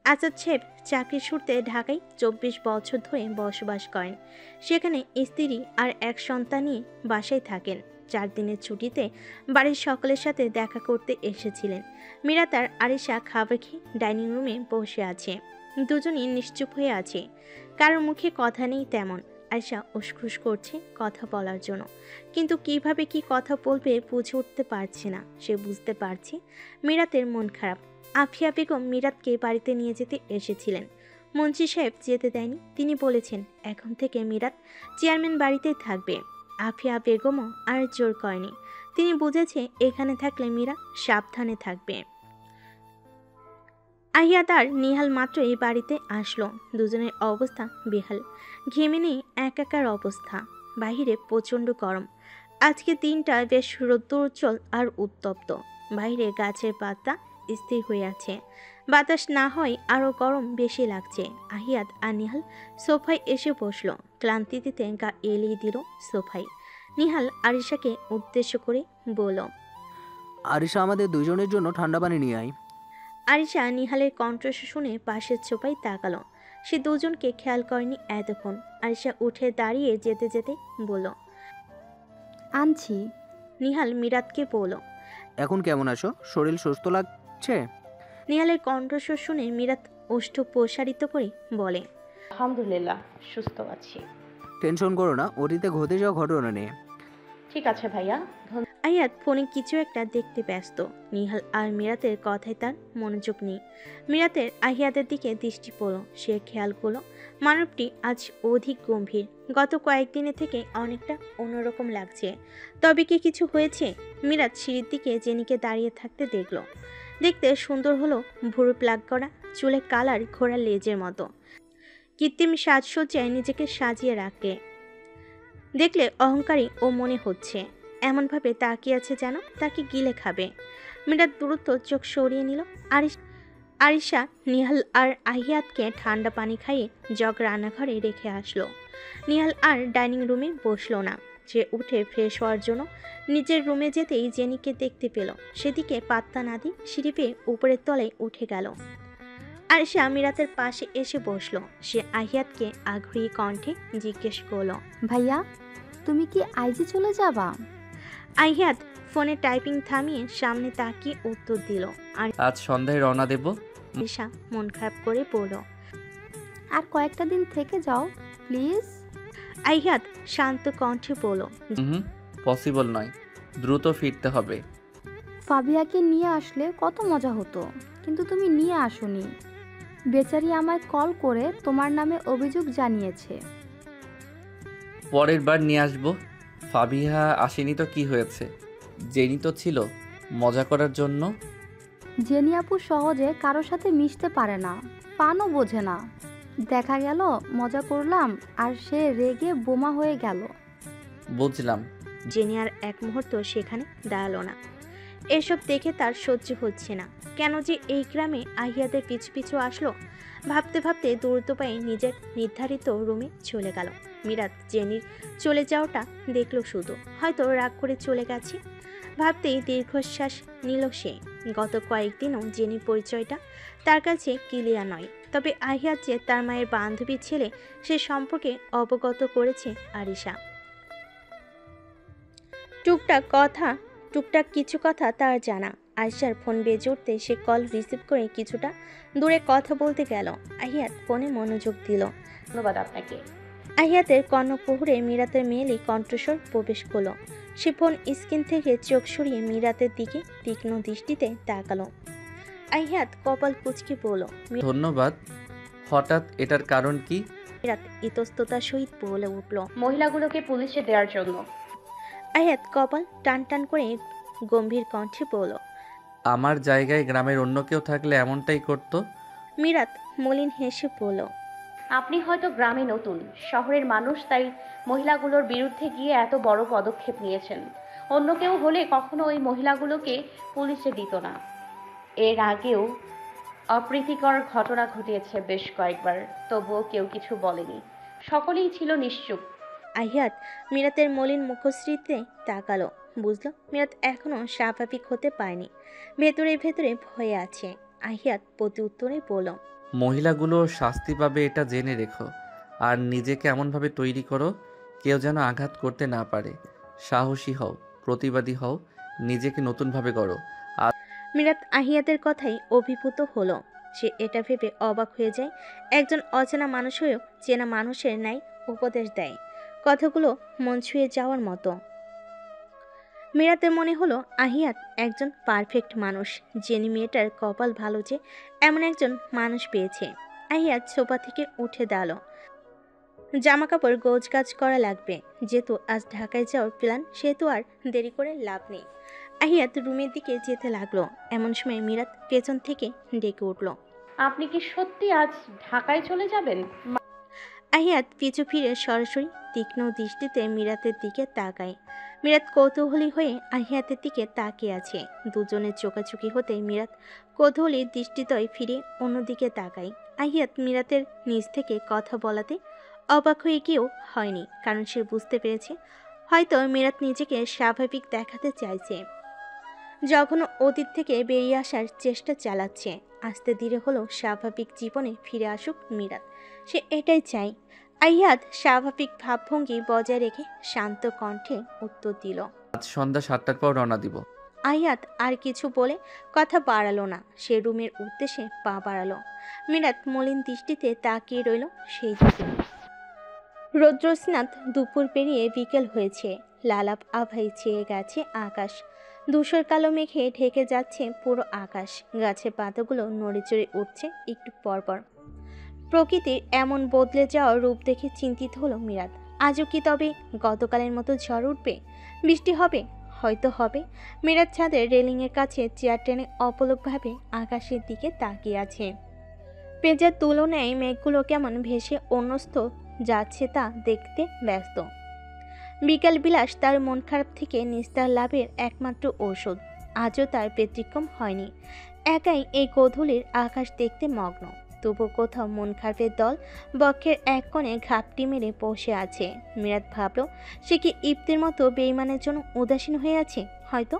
আসাদ সাহেব চাকরির সূত্রে ঢাকায় 24 বছর ধরে বসবাস করেন। সেখানে স্ত্রী আর এক সন্তান নিয়ে বাসায় থাকেন। 4 দিনের ছুটিতে বাড়ির সকলের সাথে দেখা করতে এসেছিলেন। মীরা তার আরিশা খাবার খেয়ে ডাইনিং রুমে বসে আছে। দুজনই নিশ্চুপ হয়ে আছে। কারোর মুখে কথা নেই তেমন। আরিশা উসখুস করছে কথা বলার জন্য, কিন্তু কিভাবে কি কথা বলবে বুঝে উঠতে পারছে না। সে বুঝতে পারছে মীরাতের মন খারাপ। আফিয়া বেগম মীরাতকে বাড়িতে নিয়ে যেতে এসেছিলেন। মুন্সি সাহেব যেতে দেয়নি। তিনি বলেছেন এখন থেকে মীরাত চেয়ারম্যান বাড়িতেই থাকবে। আফিয়া বেগমও আর জোর করেনি। তিনি বুঝেছে এখানে থাকলে মীরা সাবধানে থাকবে। আহিয়াত আর নিহাল মাত্রই বাড়িতে আসলো। দুজনের অবস্থা বেহাল। ঘেমে নেই একাকার অবস্থা। বাহিরে প্রচণ্ড গরম। আজকে দিনটা বেশ রৌদ্রোজ্জ্বল আর উত্তপ্ত। বাইরে গাছের পাতা স্থির হয়ে আছে। বাতাস না হয় আরও গরম বেশি লাগছে। আহিয়াত আর নিহাল সোফায় এসে বসলো। ক্লান্তিতে গা এলিয়ে দিল সোফায়। নিহাল আরিশাকে উদ্দেশ্য করে বলল, আরিশা, আমাদের দুজনের জন্য ঠান্ডা পানি নিয়ে আয়। আরিশা নিহালের কণ্ঠস্বর শুনে পাশের সোফায় তাকালো। সে দুজনকে খেয়াল করেনি এতক্ষণ। আরিশা উঠে দাঁড়িয়ে যেতে যেতে বলল, আনছি। নিহাল মিরাতকে বলল। এখন কেমন আছো? শরীর সুস্থ লাগছে? নিহালের কণ্ঠস্বর শুনে মিরাত ওষ্ঠ প্রসারিত করে বলে, আলহামদুলিল্লাহ সুস্থ আছি। টেনশন করো না, অতীতে ঘটে যাওয়া ঘটনা নিয়ে। ঠিক আছে ভাইয়া। আয়াত ফোনে কিছু একটা দেখতে ব্যস্ত। নিহাল আর মিরাতের কথায় তার মনোযোগ নেই। মিরাতের আহিয়াদের দিকে দৃষ্টি পড়ল। সে খেয়াল করল মানবটি আজ অধিক গম্ভীর। গত কয়েকদিনের থেকে অনেকটা অন্যরকম লাগছে। তবে কি কিছু হয়েছে? মিরাত সিঁড়ির দিকে জেনিকে দাঁড়িয়ে থাকতে দেখল। দেখতে সুন্দর হলো, ভুরু প্লাগ করা, চুলে কালার ঘোড়ার লেজের মতো। কৃত্রিম সাজসজ্জায় নিজেকে সাজিয়ে রাখে। দেখলে অহংকারী ও মনে হচ্ছে। এমনভাবে তাকিয়ে আছে যেন তাকে গিলে খাবে। মিরাত দ্রুত চোখ সরিয়ে নিল। আরিশা নিহাল আর আহিয়াতকে ঠান্ডা পানি খাইয়ে জগ রান্নাঘরে রেখে আসলো। নিহাল আর ডাইনিং রুমে বসলো না। সে উঠে ফ্রেশ হওয়ার জন্য নিজের রুমে যেতেই জেনিকে দেখতে পেল। সেদিকে পাত্তা না দিয়ে সিঁড়ি পেয়ে উপরের তলায় উঠে গেল। আরিশা মিরাতের পাশে এসে বসলো। সে আহিয়াতকে আগ্রহী কণ্ঠে জিজ্ঞেস করল, ভাইয়া? তুমি কি আইজি চলে যাবা? আহিয়াত ফোনে টাইপিং থামিয়ে সামনে তাকিয়ে উত্তর দিল। আর আজ সন্ধ্যায় রওনা দেব। আরিশা মন খারাপ করে বলল। আর কয়েকটা দিন থেকে যাও প্লিজ। আহিয়াত শান্ত কণ্ঠে বলল। হুম, পসিবল নয়, দ্রুত ফিরতে হবে। ফাবিয়াকে নিয়ে আসলে কত মজা হতো, কিন্তু তুমি নিয়ে আসোনি। বেচারি আমায় কল করে তোমার নামে অভিযোগ জানিয়েছে। পরের বার নিয়ে আসবো। ফাবিহা আসেনি তো কি হয়েছে? জেনি তো ছিল মজা করার জন্য। জেনি আপু সহজে কারোর সাথে মিশতে পারে না, পানও বোঝে না। দেখা গেল মজা করলাম আর সে রেগে বোমা হয়ে গেল। বুঝলাম। জেনি আর এক মুহূর্ত সেখানে দাঁড়ালো না। এসব দেখে তার সহ্য হচ্ছে না। কেন যে এই গ্রামে আহিয়াদের পিছু পিছু আসলো? ভাবতে ভাবতে দ্রুত পায়ে নিজের নির্ধারিত রুমে চলে গেল। মিরাত জেনির চলে যাওয়াটা দেখলো শুধু, হয়তো রাগ করে চলে গেছে ভাবতেই দীর্ঘশ্বাস নিল সে। গত কয়েকদিনও জেনির পরিচয়টা তার কাছে ক্লিয়ার নয়, তবে আহিয়াত যে তার মায়ের বান্ধবী ছেলে সে সম্পর্কে অবগত করেছে আরিশা। টুকটাক কিছু কথা তার জানা। আয়শার ফোন বেজে উঠতে সে কল রিসিভ করে কিছুটা দূরে কথা বলতে গেল। আহিয়াত ফোনে মনোযোগ দিল। ধন্যবাদ আপনাকে। আহিয়াতের কর্ণকুহরে মিরাতের মেয়েলি কণ্ঠস্বর প্রবেশ করলো। সে ফোন স্ক্রিন থেকে চোখ সরিয়ে মিরাতের দিকে তীক্ষ্ণ দৃষ্টিতে তাকালো। আহিয়াত কপাল কুঁচকে বলল। ধন্যবাদ। হঠাৎ এটার কারণ কি? মিরাত ইতস্ততার সহিত বলে উঠল। মহিলাগুলোকে পুলিশে দেওয়ার জন্য। আহিয়াত কপাল টান টান করে গম্ভীর কণ্ঠে বলল। আমার জায়গায় গ্রামের অন্য কেউ থাকলে এমনটাই করতো। মিরাত মলিন হেসে বলল। আপনি হয়তো গ্রামে নতুন, শহরের মানুষ, তাই মহিলাগুলোর বিরুদ্ধে গিয়ে এত বড় পদক্ষেপ নিয়েছেন। অন্য কেউ হলে কখনো ওই মহিলাগুলোকে পুলিশে দিত না। এর আগেও অপ্রীতিকর ঘটনা ঘটিয়েছে বেশ কয়েকবার, তবুও কেউ কিছু বলেনি। সকলেই ছিল নিশ্চুপ। আহিয়াত মিরাতের মলিন মুখশ্রীতে তাকালো। বুঝলো মিরাত এখনো স্বাভাবিক হতে পারেনি, ভেতরে ভেতরে ভয়ে আছে। আহিয়াত প্রতি উত্তরে বলল। মহিলাগুলো শাস্তি পাবে এটা জেনে রেখো, আর নিজেকে এমনভাবে তৈরি করো কেউ যেন আঘাত করতে না পারে। সাহসী হও, প্রতিবাদী হও, নিজেকে নতুনভাবে গড়ো। মিরাত আহিয়াতের কথাই অভিভূত হলো। সে এটা ভেবে অবাক হয়ে যায়, একজন অচেনা মানুষ হয়েও চেনা মানুষের ন্যায় উপদেশ দেয়। কথাগুলো মন ছুঁয়ে যাওয়ার মতো। মিরাতের মনে হলো আহিয়াত একজন পারফেক্ট মানুষ। জেনি মেয়েটার কপাল ভালো যে এমন একজন মানুষ পেয়েছে। আহিয়াত সোফা থেকে উঠে দাঁড়ালো। জামা কাপড় গোছগাছ করা লাগবে, যেহেতু আজ ঢাকায় যাওয়ার প্ল্যান, সেহেতু আর দেরি করে লাভ নেই। আহিয়াত রুমের দিকে যেতে লাগলো। এমন সময় মিরাত পেছন থেকে ডেকে উঠল। আপনি কি সত্যি আজ ঢাকায় চলে যাবেন? আহিয়াত পিছু ফিরে সরাসরি তীক্ষ্ণ দৃষ্টিতে মিরাতের দিকে তাকায়। মিরাত কৌতূহলী হয়ে আহিয়াতের দিকে তাকিয়ে আছে। দুজনের চোখাচোখি হতে মিরাত কৌতূহলী দৃষ্টিতয় ফিরে অন্যদিকে তাকায়। আহিয়াত মিরাতের নিজ থেকে কথা বলাতে অবাক হয়ে গিয়েও হয়নি, কারণ সে বুঝতে পেরেছে হয়তো মিরাত নিজেকে স্বাভাবিক দেখাতে চাইছে, যখন অতীত থেকে বেরিয়ে আসার চেষ্টা চালাচ্ছে। আস্তে ধীরে হলো স্বাভাবিক জীবনে ফিরে আসুক মিরাত, সে এটাই চায়। আহিয়াত স্বাভাবিক ভাবভঙ্গি বজায় রেখে শান্ত কণ্ঠে উত্তর দিল। আজ সন্ধ্যা 7টার পর রওনা দিব। আহিয়াত আর কিছু বলে কথা বাড়ালো না, সে রুমের উদ্দেশ্যে পা বাড়ালো। মিরাত মলিন দৃষ্টিতে তাকিয়ে রইল সেই দিকে। রৌদ্রস্নাত দুপুর পেরিয়ে বিকেল হয়েছে। লালাপ আভায় ছেয়ে গেছে আকাশ। ধূসর কালো মেঘে ঢেকে যাচ্ছে পুরো আকাশ। গাছের পাতাগুলো নড়ে চড়ে উঠছে একটু পরপর। প্রকৃতির এমন বদলে যাওয়ার রূপ দেখে চিন্তিত হলো মিরাত। আজও কি তবে গতকালের মতো ঝড় উঠবে? বৃষ্টি হবে? হয়তো হবে। মিরাত ছাদের রেলিংয়ের কাছে চেয়ার টেনে অপলকভাবে আকাশের দিকে তাকিয়ে আছে। পেঁজার তুলনায় মেঘগুলো কেমন ভেসে অন্যস্ত যাচ্ছে তা দেখতে ব্যস্ত। বিকাল বিলাস তার মন খারাপ থেকে নিস্তার লাভের একমাত্র ঔষধ। আজও তার ব্যতিক্রম হয়নি। একাই এই গোধূলির আকাশ দেখতে মগ্ন। তবু কোথাও মন খারাপের দল বক্ষের এক কোণে ঘাপটি মেরে বসে আছে। মিরাত ভাবল, সে কি ইপ্তির মতো বেঈমানের জন্য উদাসীন হয়ে আছে? হয়তো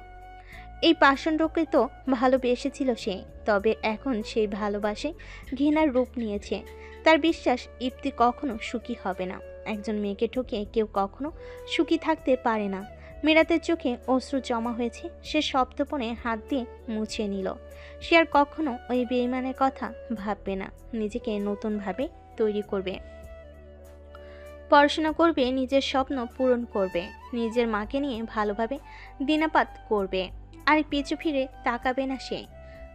এই পাষণ্ডকে তো ভালোবেসেছিল সে, তবে এখন সেই ভালোবাসে ঘৃণার রূপ নিয়েছে। তার বিশ্বাস ইপ্তি কখনো সুখী হবে না। একজন মেয়েকে ঠকিয়ে কেউ কখনো সুখী থাকতে পারে না। মিরাতের চোখে অশ্রু জমা হয়েছে। সে শব্দপণে হাত দিয়ে মুছিয়ে নিল। সে আর কখনো ওই বেঈমানের কথা ভাববে না। নিজেকে নতুনভাবে তৈরি করবে, পড়াশোনা করবে, নিজের স্বপ্ন পূরণ করবে, নিজের মাকে নিয়ে ভালোভাবে দিনাপাত করবে, আর পিছু ফিরে তাকাবে না সে।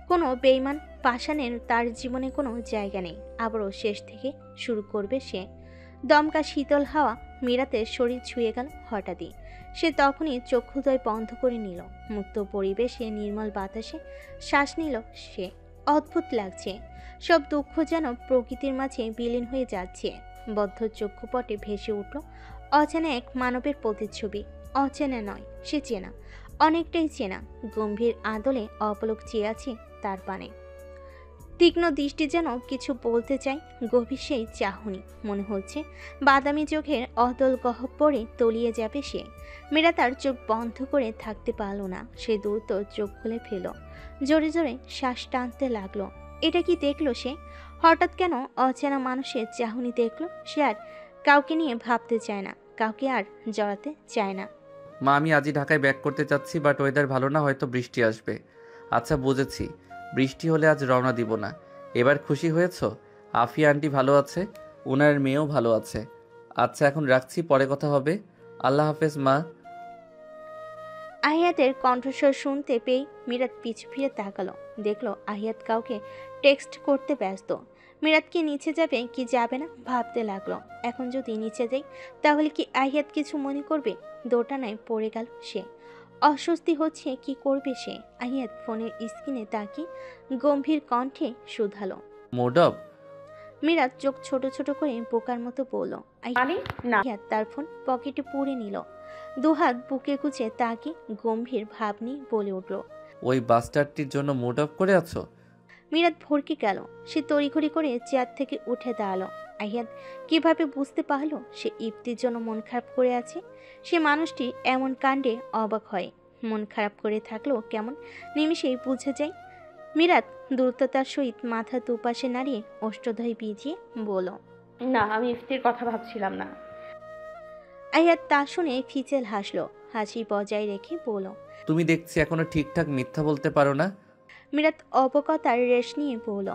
কোনো বেঈমান পাষাণের তার জীবনে কোনো জায়গা নেই। আবারও শেষ থেকে শুরু করবে সে। দমকা শীতল হাওয়া মিরাতের শরীর ছুঁয়ে গেল হঠাৎই। সে তখনই চক্ষুদ্বয় বন্ধ করে নিল। মুক্ত পরিবেশে নির্মল বাতাসে শ্বাস নিল সে। অদ্ভুত লাগছে। সব দুঃখ যেন প্রকৃতির মাঝে বিলীন হয়ে যাচ্ছে। বদ্ধ চক্ষুপটে ভেসে উঠল অচেনা এক মানবের প্রতিচ্ছবি। অচেনা নয়, সে চেনা, অনেকটাই চেনা। গম্ভীর আদলে অপলক চেয়ে আছে তার পানে। তীক্ষ্ণ দৃষ্টি যেন কিছু বলতে চায়। গভীর সেই চাহনি। মনে হচ্ছে বাদামি চোখের অতল গহ্বরে তলিয়ে যাবে সে। মীরা তার চোখ বন্ধ করে থাকতে পারল না। সে দ্রুত চোখ খুলে ফেল। জোরে জোরে শ্বাস টানতে লাগলো। এটা কি দেখলো সে? হঠাৎ কেন অচেনা মানুষের চাহনি দেখলো? সে আর কাউকে নিয়ে ভাবতে চায় না, কাউকে আর জড়াতে চায় না। মা, আমি আজই ঢাকায় ব্যাক করতে চাচ্ছি, বাট ওয়েদার ভালো না, হয়তো বৃষ্টি আসবে। আচ্ছা বুঝেছি, বৃষ্টি হলে আজ রওনা দিব না। এবার খুশি হয়েছো? আফিয়া আন্টি ভালো আছে, ওনার মেয়েও ভালো আছে। আচ্ছা এখন রাখছি, পরে কথা হবে। আল্লাহ হাফেজ মা। আহিয়াতের কণ্ঠস্বর শুনতে পেয়ে মিরাত পিছু ফিরে তাকালো। দেখলো আহিয়াত কাউকে টেক্সট করতে ব্যস্ত। মিরাত কি নিচে যাবে কি যাবে না ভাবতে লাগলো। এখন যদি নিচে যাই তাহলে কি আহিয়াত কিছু মনে করবে? দোটানায় পড়ে গেল সে। অস্বস্তি হচ্ছে, কি করবে সে? আহিয়াত ফোনের স্ক্রিনে তাকিয়ে গম্ভীর কণ্ঠে শুধালো। Mode of. মিরাত চোখ ছোট ছোট করে বোকার মতো বলল। মানে না। আহিয়াত তার ফোন পকেটে পুরে নিল। দুহাত বুকে গুছে তাকে গম্ভীর ভাব নিয়ে বলে উঠল। ওই বাস্টারটির জন্য মুড অফ করে আছো? মিরাত ভরকে গেল। সে তড়িঘড়ি করে চেয়ার থেকে উঠে দাঁড়ালো। আহিয়াত কিভাবে বুঝতে পারলো সে ইফতির জন্য মন খারাপ করে আছে? সে মানুষটি এমন কাণ্ডে অবাক হয়। মন খারাপ করে থাকলেও কেমন নিমিষেই বুঝে যায়। মিরাত দ্রুততার সহিত মাথা দুপাশে নাড়িয়ে অষ্টদয় ভিজিয়ে বলল, না, আমি ইফতির কথা ভাবছিলাম না। আহিয়াত তা শুনে ফিচেল হাসলো। হাসি বজায় রেখে বলল, তুমি দেখছি এখনো ঠিকঠাক মিথ্যা বলতে পারো না। মিরাত অবকতার রেশ নিয়ে বলল।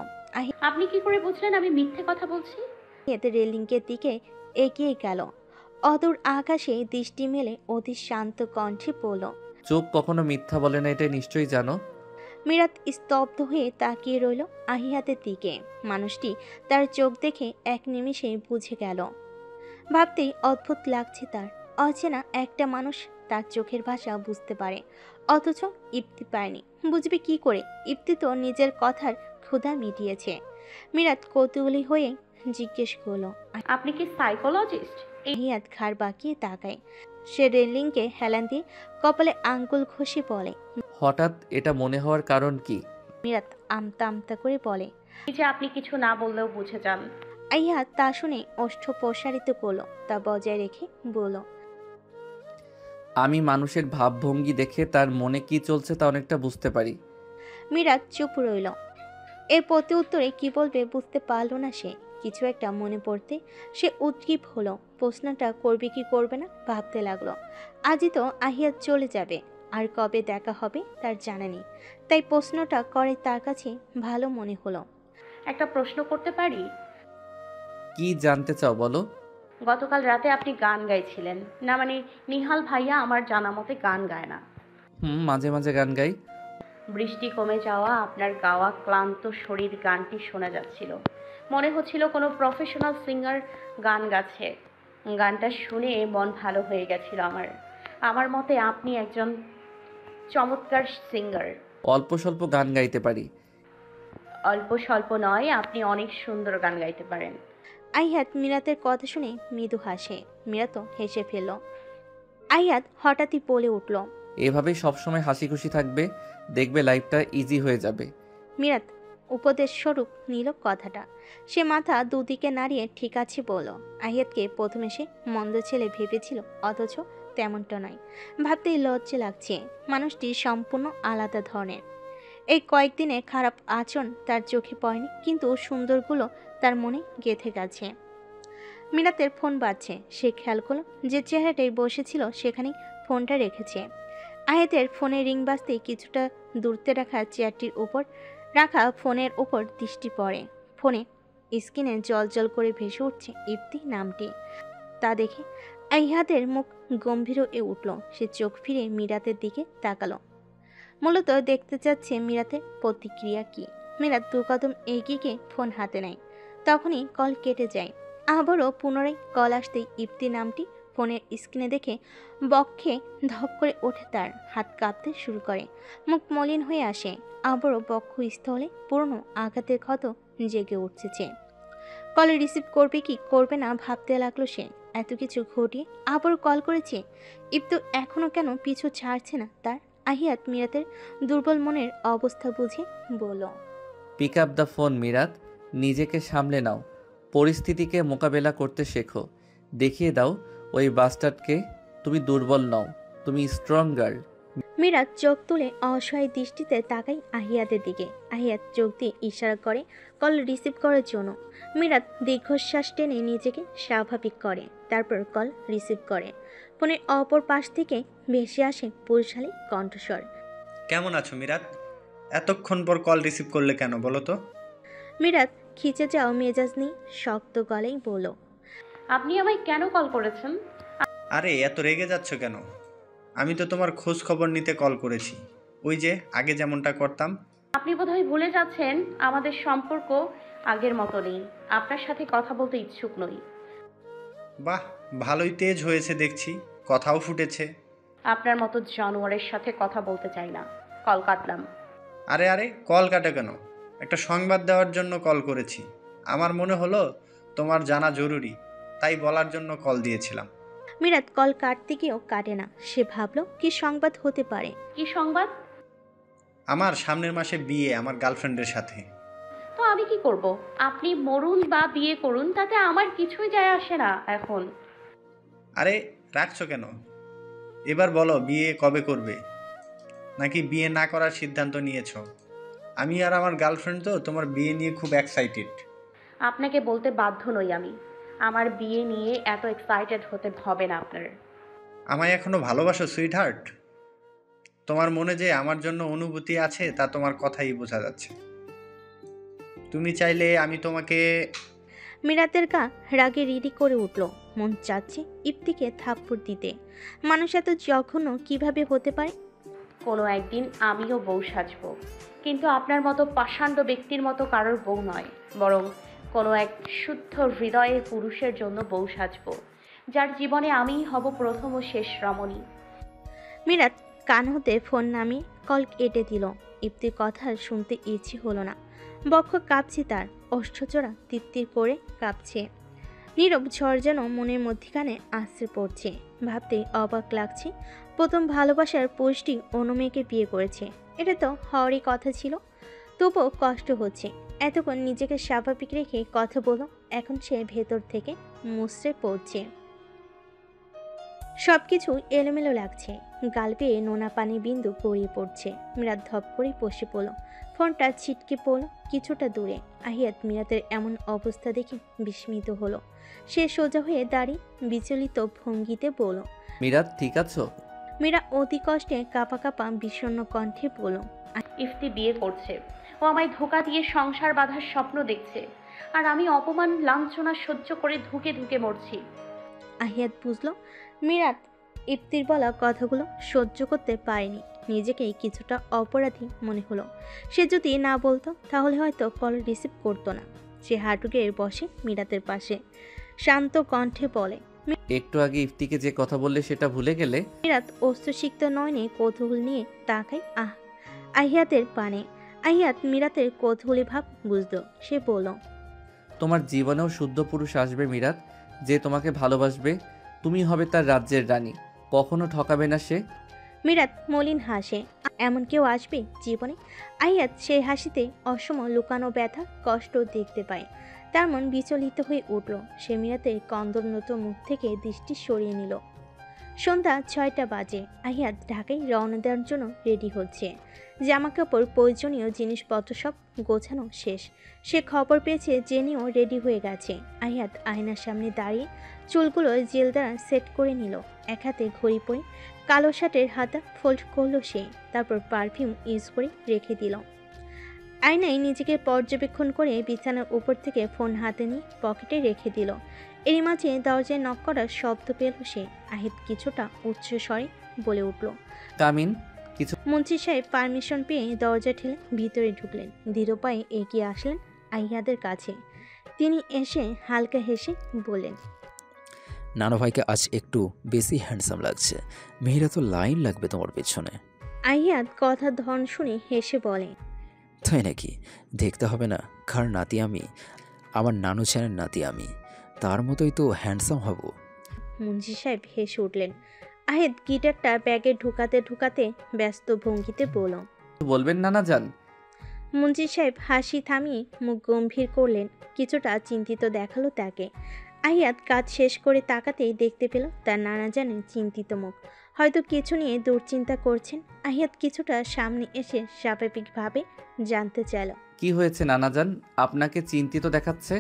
আপনি কি করে বুঝলেন আমি মিথ্যে কথা বলছি? আহিয়াত রেলিংকের দিকে এগিয়ে গেল। অদূর আকাশে দৃষ্টি মেলে অতি শান্ত কণ্ঠে বলল। চোখ কখনো মিথ্যা বলে না, এটা নিশ্চয়ই জানো। মিরাত স্তব্ধ হয়ে তাকিয়ে রইল আহিয়াতের দিকে। মানুষটি তার চোখ দেখে এক নিমিষে বুঝে গেল। ভাবতেই অদ্ভুত লাগছে তার। অচেনা একটা মানুষ তার চোখের ভাষা বুঝতে পারে, অথচ ইপ্তি পায়নি। বুঝবে কি করে? ইপ্তি তো নিজের কথার ক্ষুধা মিটিয়েছে। মিরাত কৌতূহলী হয়ে জিজ্ঞেস করলো। আপনি কি সাইকোলজিস্ট? আহিয়াত ঘাড় বাঁকিয়ে তাকায়। সে রেলিংকে হেলান দিয়ে কপালে আঙ্গুল ঘষে বলে। হঠাৎ এটা মনে হওয়ার কারণ কি? মিরাত আমতা আমতা করে বলে। এই যে আপনি কিছু না বললেও বুঝে যান। আহিয়াত তা শুনে ওষ্ঠ প্রসারিত করলো। তা বজায় রেখে বলল, আমি মানুষের ভাবভঙ্গি দেখে তার মনে কি চলছে তা অনেকটা বুঝতে পারি। মিরাত চুপ রইল। এর প্রতি উত্তরে কি বলবে বুঝতে পারল না সে। কিছু একটা মনে পড়তে সে উদ্গ্রীব হলো। প্রশ্নটা করবে কি করবে না ভাবতে লাগলো। আজই তো আহিয়াত চলে যাবে, আর কবে দেখা হবে তার জানা নেই। তাই প্রশ্নটা করে তার কাছে ভালো মনে হলো। একটা প্রশ্ন করতে পারি? কি জানতে চাও বলো। গতকাল রাতে আপনি গান গাইছিলেন না? মানে নিহাল ভাইয়া আমার জানা মতে গান গায় না। মাঝে মাঝে গান গাই। বৃষ্টি কমে যাওয়া আপনার গাওয়া ক্লান্ত শরীর গানটি শোনা যাচ্ছিল। মনে হচ্ছিল কোনো প্রফেশনাল সিঙ্গার গান গাচ্ছে। গানটা শুনে মন ভালো হয়ে গেছিল আমার। আমার মতে আপনি একজন চমৎকার সিঙ্গার। অল্প স্বল্প গান গাইতে পারি। অল্প স্বল্প নয়, আপনি অনেক সুন্দর গান গাইতে পারেন। আহিয়াত মিরাতের কথা শুনে মৃদু হাসে। মিরাতও হেসে ফেলল। আহিয়াত হঠাৎই বলে উঠল। এভাবেই সবসময় হাসি খুশি থাকবে, দেখবে লাইফটা ইজি হয়ে যাবে। মিরাত উপদেশ স্বরূপ নিল কথাটা। সে মাথা দুদিকে নাড়িয়ে ঠিক আছে বলল। আহিয়াতকে প্রথমে সে মন্দ ছেলে ভেবেছিল, অথচ তেমনটা নয়। ভাবতেই লজ্জা লাগছে। মানুষটি সম্পূর্ণ আলাদা ধরনের। এই কয়েকদিনে খারাপ আচরণ তার চোখে পড়েনি, কিন্তু সুন্দরগুলো তার মনে গেঁথে গেছে। মিরাতের ফোন বাজছে। সে খেয়াল করলো যে চেহারাটাই বসেছিল সেখানেই ফোনটা রেখেছে। আহিয়াতের ফোনে রিং বাজতেই কিছুটা দূরত্বে রাখা চেয়ারটির উপর রাখা ফোনের ওপর দৃষ্টি পড়ে। ফোনে স্ক্রিনে জল করে ভেসে উঠছে ইফতি নামটি। তা দেখে আহিয়াতের মুখ গম্ভীর হয়ে উঠল। সে চোখ ফিরে মিরাতের দিকে তাকালো, মূলত দেখতে চাচ্ছে মিরাতের প্রতিক্রিয়া কি। মিরাত 2 কদম এগিয়ে গিয়ে ফোন হাতে নেয়। তখনই কল কেটে যায়। আবারও পুনরায় কল আসতেই ইফতি নামটি ফোনের স্ক্রিনে দেখে বক্ষে ধপ করে ওঠে, তার হাত কাঁপতে শুরু করে, মুখ মলিন হয়ে আসে। আবারও বক্ষস্থলে পুরনো আঘাতের ক্ষত জেগে উঠছে। কল রিসিভ করবে কি করবে না ভাবতে লাগলো সে। এত কিছু ঘটিয়ে আবারও কল করেছে। ইফতু এখনো কেন পিছু ছাড়ছে না তার। আহিয়াত মিরাতের দুর্বল মনের অবস্থা বুঝে বলল, পিক আপ দ্য ফোন মিরাত, নিজেকে সামলে নাও, পরিস্থিতিকে মোকাবেলা করতে শেখো। দেখিয়ে দাও ওই বাস্টার্ডকে তুমি দুর্বল নও, তুমি স্ট্রং গার্ল। মিরাত চোখ তুলে অসহায় দৃষ্টিতে তাকাই আহিয়াতের দিকে। আহিয়াত চোখ দিয়ে ইশারা করে কল রিসিভ করার জন্য। মিরাত দীর্ঘশ্বাস টেনে নিজেকে স্বাভাবিক করে, তারপর কল রিসিভ করে। ফোনের অপর পাশ থেকে ভেসে আসে পুরুষালী কণ্ঠস্বর। কেমন আছো মিরাত? এতক্ষণ পর কল রিসিভ করলে কেন বলো তো? মিরাত খিচে যাও মেজাজ নিয়ে শক্ত গলায় বলল, আপনি আমায় কেন কল করেছেন? আরে এত রেগে যাচ্ছ কেন? আমি তো তোমার খোঁজ খবর নিতে কল করেছি, ওই যে আগে যেমনটা করতাম। আপনি বোধহয় ভুলে যাচ্ছেন আমাদের সম্পর্ক আগের মতো নেই। আপনার সাথে কথা বলতে ইচ্ছুক নই। বাহ, ভালোই তেজ হয়েছে দেখছি, কথাও ফুটেছে। আপনার মতো জানোয়ারের সাথে কথা বলতে চাই না। কল কাটলাম। আরে আরে, কল কাটা কেন? একটা সংবাদ দেওয়ার জন্য কল করেছি। আমার মনে হলো তোমার জানা জরুরি, তাই বলার জন্য কল দিয়েছিলাম। মিরাত কল কাটতে গিয়েও কাটে না। সে ভাবলো কি সংবাদ হতে পারে। কি সংবাদ? আমার সামনের মাসে বিয়ে আমার গার্লফ্রেন্ডের সাথে। তো আমি কি করব? আপনি মরুন বা বিয়ে করুন, তাতে আমার কিছুই যায় আসে না এখন। আরে রাখছো কেন? এবার বলো, বিয়ে কবে করবে? নাকি বিয়ে না করার সিদ্ধান্ত নিয়েছো? আমি আর আমার গার্লফ্রেন্ড তো তোমার বিয়ে নিয়ে খুব এক্সাইটেড। আপনাকে বলতে বাধ্য নই আমি। আমার বিয়ে নিয়ে এত এক্সাইটেড হতে হবে না আপনার। আমায় এখনো ভালোবাসো সুইট হার্ট? তোমার মনে যে আমার জন্য অনুভূতি আছে তা তোমার কথাই বোঝা যাচ্ছে। তুমি চাইলে আমি তোমাকে... মিরাতের গা রাগে রিডি করে উঠল। মন চাচ্ছে ইফতিকে থাপ্পড় দিতে। মানুষ এত জঘন্য কিভাবে হতে পারে? কোনো একদিন আমিও বউ সাজবো, কিন্তু আপনার মতো পাষাণ্ড ব্যক্তির মতো কারোর বউ নয়, বরং কোনো এক শুদ্ধ হৃদয়ের পুরুষের জন্য বউ সাজবো, যার জীবনে আমিই হব প্রথম ও শেষ রমণী। মিরাত কান হতে ফোন নামিয়ে কল কেটে দিল। ইফতির কথা শুনতে ইচ্ছে হলো না। বক্ষ কাঁপছে তার, ওষ্ঠচোরা তিত্তির করে কাঁপছে। নীরব ঝড় যেন মনের মধ্যখানে আশ্রে পড়ছে। ভাবতেই অবাক লাগছে, প্রথম ভালোবাসার পুরুষটি অন্য মেয়েকে বিয়ে করেছে। এটা তো হওয়ারই কথা ছিল, তবুও কষ্ট হচ্ছে। এতক্ষণ নিজেকে স্বাভাবিক রেখে কথা বলো, এখন সে ভেতর থেকে মুচড়ে পড়ছে। সবকিছু এলোমেলো লাগছে। গাল বেয়ে নোনা পানি বিন্দু গড়িয়ে পড়ছে। মিরাত ধপ করে বসে পড়ল। ফোনটা ছিটকে পড়ল কিছুটা দূরে। আহিয়াত মিরাতের এমন অবস্থা দেখে বিস্মিত হলো। সে সোজা হয়ে দাঁড়িয়ে বিচলিত ভঙ্গিতে বলল, মিরাত ঠিক আছো? মীরা অতি কষ্টে কাঁপা কাঁপা বিষণ্ণ কণ্ঠে বলল, ইফতি বিয়ে করছে। ও আমায় ধোঁকা দিয়ে সংসার বাঁধার স্বপ্ন দেখছে, আর আমি অপমান লাঞ্ছনা সহ্য করে ধুকে ধুকে মরছি। আহিয়াত বুঝল মিরাত ইফতির বলা কথাগুলো সহ্য করতে পারেনি। নিজেকেই কিছুটা অপরাধী মনে হলো। সে যদি না বলতো তাহলে হয়তো কল রিসিভ করতো না। সে হাঁটু গেড়ে বসে মিরাতের পাশে, শান্ত কণ্ঠে বলে, একটু আগে ইফতিকে যে কথা বললে সেটা ভুলে গেলে? মিরাত অস্ত্রসিক্ত নয়নে কৌতূহল নিয়ে তাকায় আহিয়াতের পানে। আহিয়াত মিরাতের কৌতূহলী ভাব বুঝল। সে বলল, তোমার জীবনেও শুদ্ধ পুরুষ আসবে মিরাত, যে তোমাকে ভালোবাসবে। তুমি হবে তার রাজ্যের রানী, কখনো ঠকাবে না সে। মিরাত মলিন হাসে, এমন কেউ আসবে জীবনে? আহিয়াত সেই হাসিতে অসম লুকানো ব্যথা কষ্ট দেখতে পায়। তার মন বিচলিত হয়ে উঠল। সে মিরাতের কন্দনরত মুখ থেকে দৃষ্টি সরিয়ে নিল। সন্ধ্যা 6টা বাজে। আহিয়াত ঢাকায় রওনা দেওয়ার জন্য রেডি হচ্ছে। জামা কাপড়, প্রয়োজনীয় জিনিসপত্র সব গোছানো শেষ। সে খবর পেয়েছে জেনেও রেডি হয়ে গেছে। আহিয়াত আয়নার সামনে দাঁড়িয়ে চুলগুলো জেল দ্বারা সেট করে নিল। এক হাতে ঘড়ি পরে কালো শার্টের হাতা ফোল্ড করলো সে। তারপর পারফিউম ইউজ করে রেখে দিল। আয়নায় নিজেকে পর্যবেক্ষণ করে বিছানার উপর থেকে ফোন হাতে নিয়ে পকেটে রেখে দিল। এরই মাঝে দরজায় নক করার শব্দ পেল সে। আহিত কিছুটা উচ্চ স্বরে বলে উঠল, কামিন। কিছু মুন্সি সাহেব পারমিশন পেয়ে দরজা ঠেলে ভিতরে ঢুকলেন। ধীর পায়ে এগিয়ে আসলেন আহিয়াদের কাছে। তিনি এসে হালকা হেসে বললেন, নানু ভাইকে আজ একটু বেশি হ্যান্ডসাম লাগছে। মেয়েরা তো লাইন লাগবে তোমার পেছনে। আহিয়াত কথার ধন শুনে হেসে বলে, তাই নাকি? দেখতে হবে না কার নাতি আমি? আমার নানু ছেনের নাতি আমি, তার মতোই তো হ্যান্ডসাম হব। মুন্সি সাহেব হেসে উঠলেন। আহিত গিটারটা ব্যাগে ঢুকাতে ঢুকাতে ব্যস্ত ভঙ্গিতে বলল, বলবেন নানাজান? মুন্সি সাহেব হাসি থামিয়ে মুখ গম্ভীর করলেন। কিছুটা চিন্তিত দেখালো তাকে। আহিয়াত কাজ শেষ করে তাকাতেই দেখতে পেল তার নানা জানের চিন্তিত মুখ। হয়তো কিছু নিয়ে দুশ্চিন্তা করছেন। আহিয়াত কিছুটা সামনে এসে স্বাভাবিকভাবে জানতে চাইল, কি হয়েছে নানাজান? আপনাকে চিন্তিত দেখাচ্ছে।